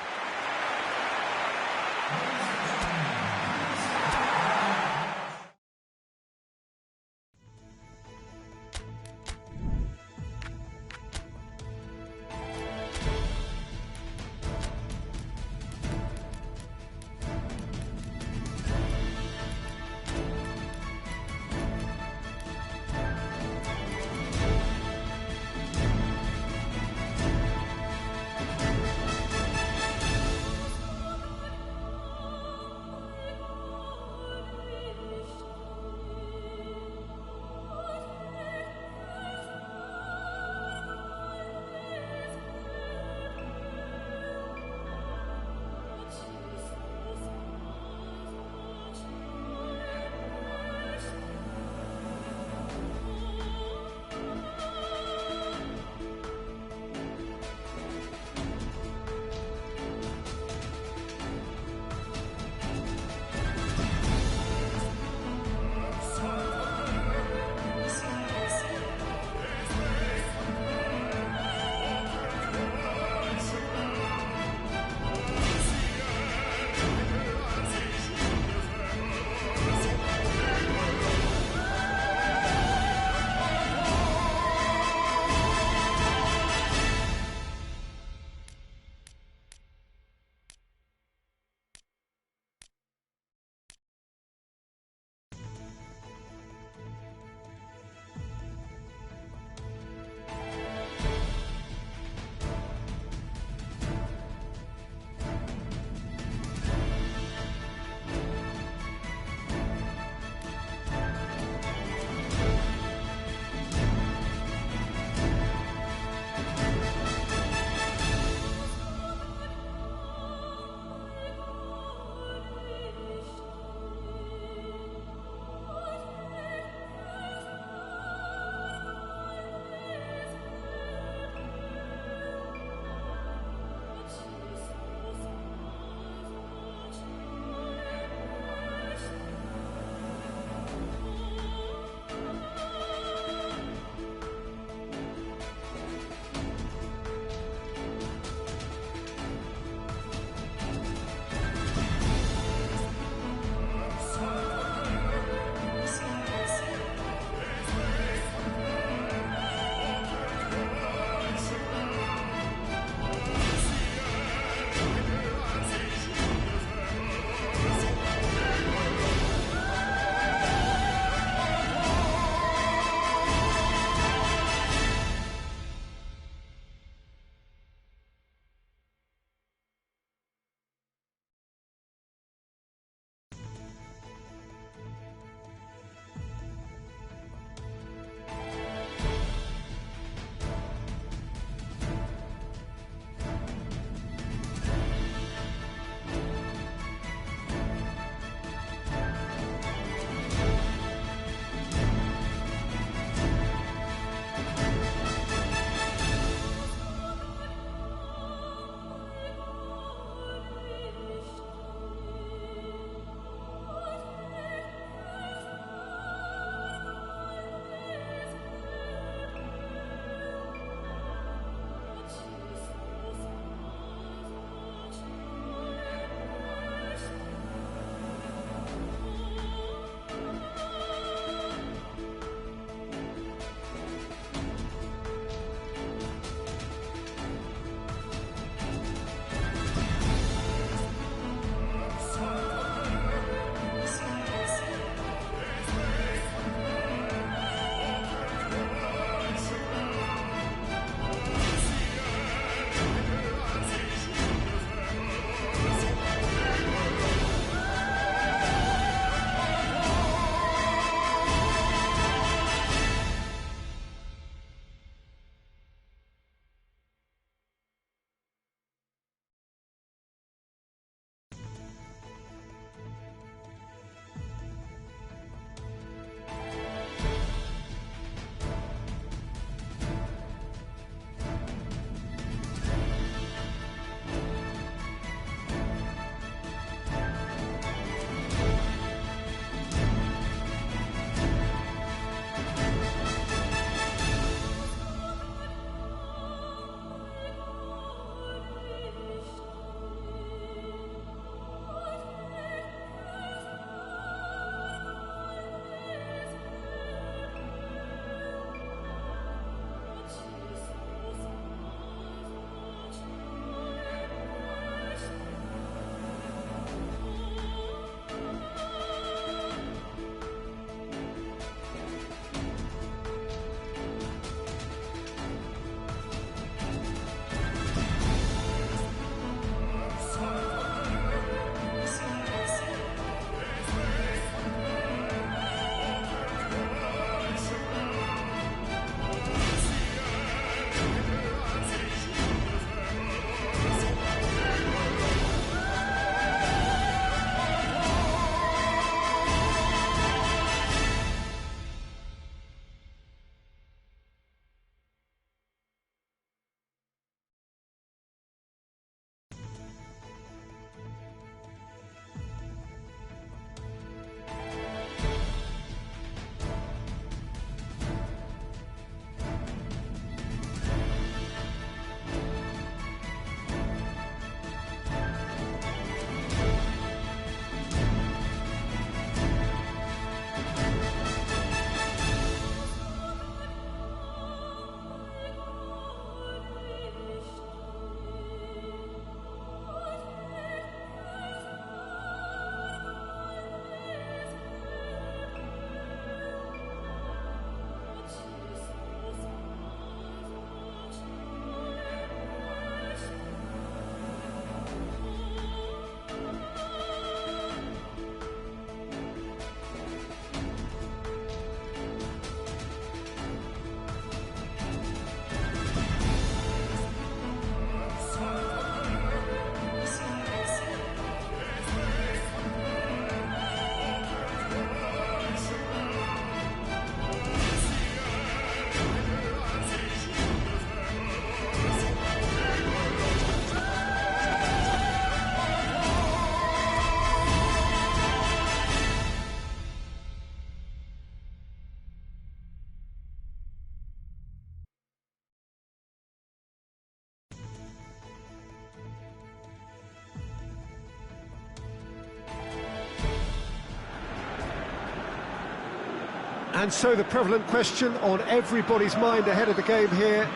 And so the prevalent question on everybody's mind ahead of the game here,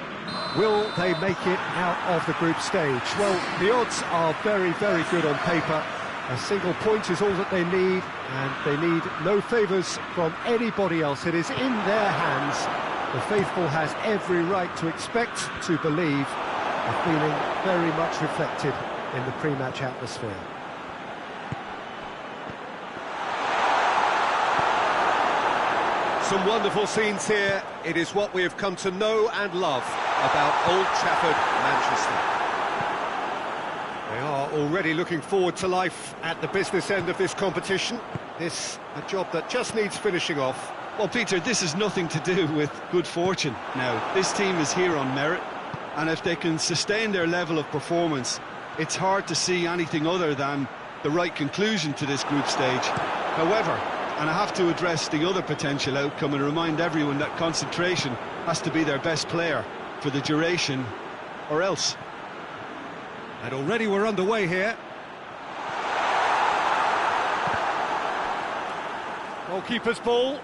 will they make it out of the group stage? Well, the odds are very, very good on paper. A single point is all that they need, and they need no favours from anybody else. It is in their hands. The faithful has every right to expect, to believe, a feeling very much reflected in the pre-match atmosphere. Some wonderful scenes here. It is what we have come to know and love about Old Trafford, Manchester. They are already looking forward to life at the business end of this competition. This, a job that just needs finishing off. Well, Peter, this has nothing to do with good fortune now. This team is here on merit, and if they can sustain their level of performance, it's hard to see anything other than the right conclusion to this group stage. However, and I have to address the other potential outcome and remind everyone that concentration has to be their best player for the duration, or else. And already we're underway here. Goalkeeper's ball.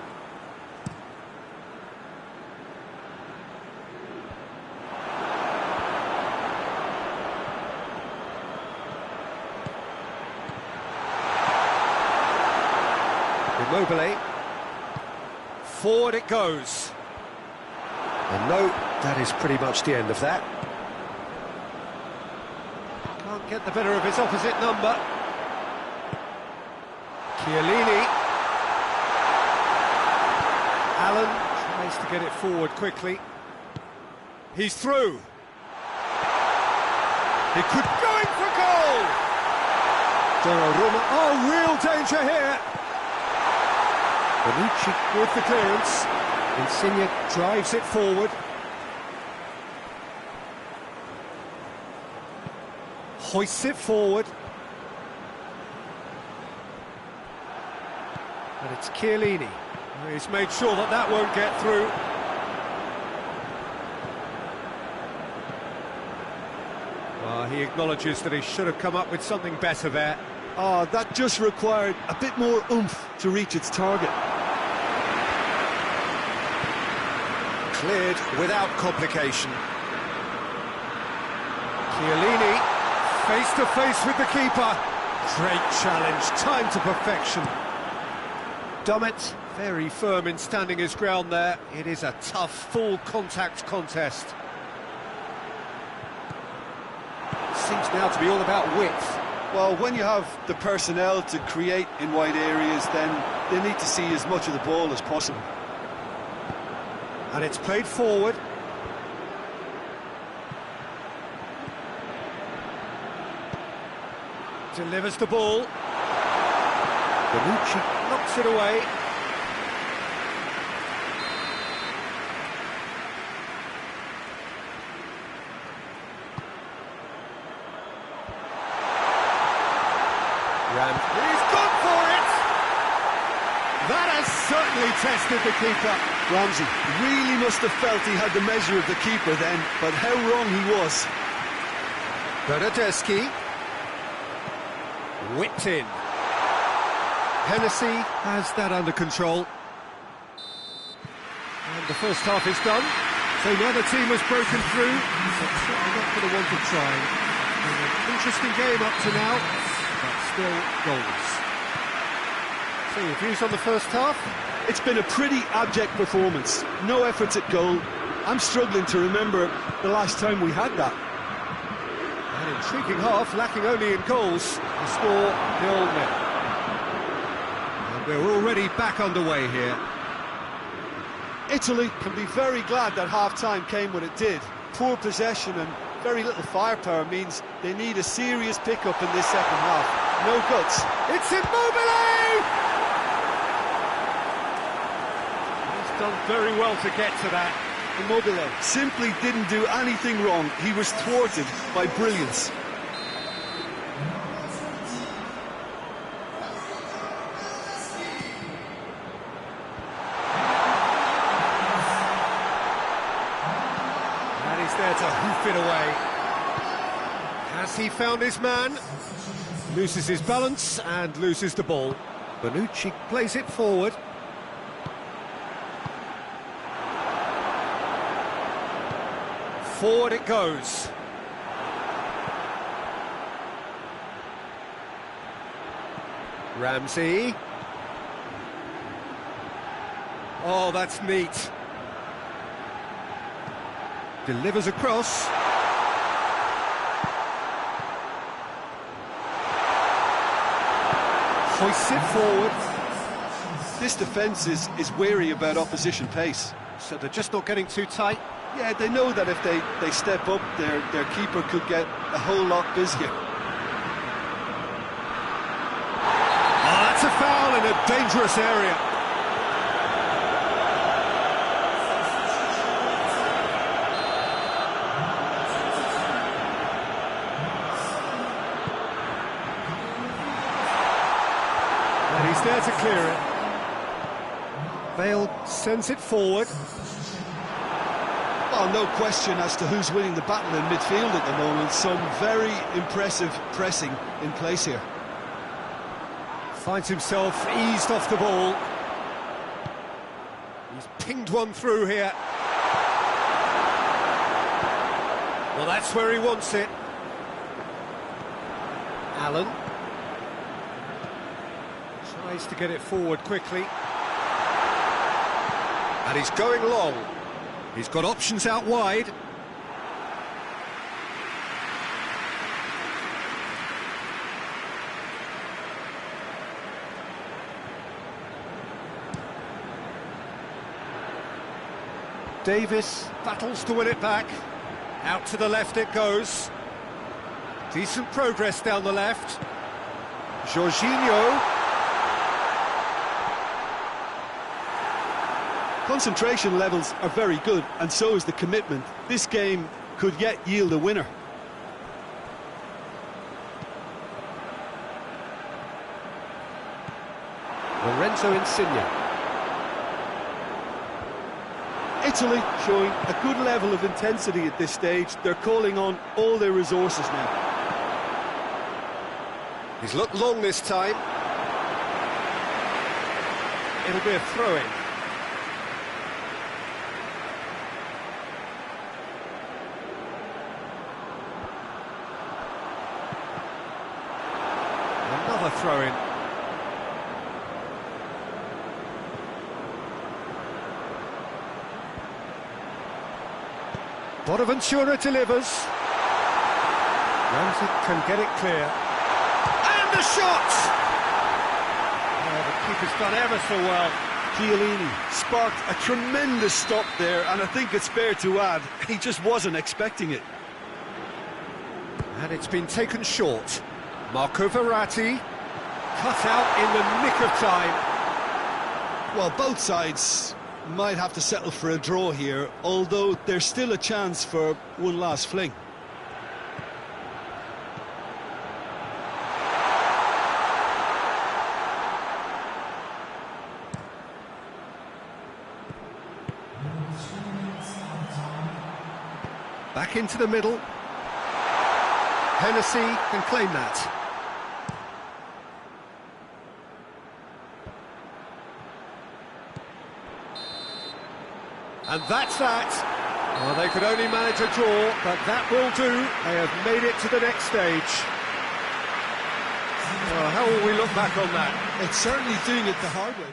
Immobile. Forward it goes. And no, that is pretty much the end of that. Can't get the better of his opposite number. Chiellini. Allen tries to get it forward quickly. He's through. He could go in for goal! Donnarumma, oh, real danger here! Bonucci with the clearance. Insigne drives it forward. Hoists it forward. And it's Chiellini. He's made sure that that won't get through. He acknowledges that he should have come up with something better there. That just required a bit more oomph to reach its target. Cleared without complication. Chiellini, face to face with the keeper. Great challenge, time to perfection. Dummett, very firm in standing his ground there. It is a tough, full contact contest. Seems now to be all about width. Well, when you have the personnel to create in wide areas, then they need to see as much of the ball as possible. And it's played forward. Delivers the ball. Bonucci knocks it away. He's gone for it! That has certainly tested the keeper. Ramsey really must have felt he had the measure of the keeper then, but how wrong he was. Bernardeschi. Whipped in. Hennessy has that under control. And the first half is done. So now the team has broken through, but certainly not for the want of trying. An interesting game up to now, but still goals. So your views on the first half? It's been a pretty abject performance. No efforts at goal. I'm struggling to remember the last time we had that. An intriguing half, lacking only in goals. The score 0-0. And we're already back underway here. Italy can be very glad that half-time came when it did. Poor possession and very little firepower means they need a serious pickup in this second half. No guts. It's Immobile! He's done very well to get to that. Immobile simply didn't do anything wrong. He was thwarted by brilliance. And he's there to hoof it away. Has he found his man? Loses his balance and loses the ball. Bonucci plays it forward. Forward it goes. Ramsey. Oh, that's neat. Delivers across. Hoists it forward. This defence is wary about opposition pace. So they're just not getting too tight. Yeah, they know that if they step up, their keeper could get a whole lot busier. Oh, that's a foul in a dangerous area. And he's there to clear it. Bale sends it forward. Well, no question as to who's winning the battle in midfield at the moment. Some very impressive pressing in place here. Finds himself eased off the ball. He's pinged one through here. Well, that's where he wants it. Allen tries to get it forward quickly. And he's going long. He's got options out wide. Davis battles to win it back. Out to the left it goes. Decent progress down the left. Jorginho. Concentration levels are very good, and so is the commitment. This game could yet yield a winner. Lorenzo Insigne. Italy showing a good level of intensity at this stage. They're calling on all their resources now. He's looked long this time. It'll be a throw-in. Another throw-in. Bonaventura delivers. Ramsey can get it clear. And the shot! Oh, the keeper's done ever so well. Chiellini sparked a tremendous stop there, and I think it's fair to add, he just wasn't expecting it. And it's been taken short. Marco Verratti cut out in the nick of time. Well, both sides might have to settle for a draw here, although there's still a chance for one last fling. Back into the middle. Hennessy can claim that. And that's that. Well, they could only manage a draw, but that will do. They have made it to the next stage. Well, how will we look back on that? It's certainly doing it the hard way.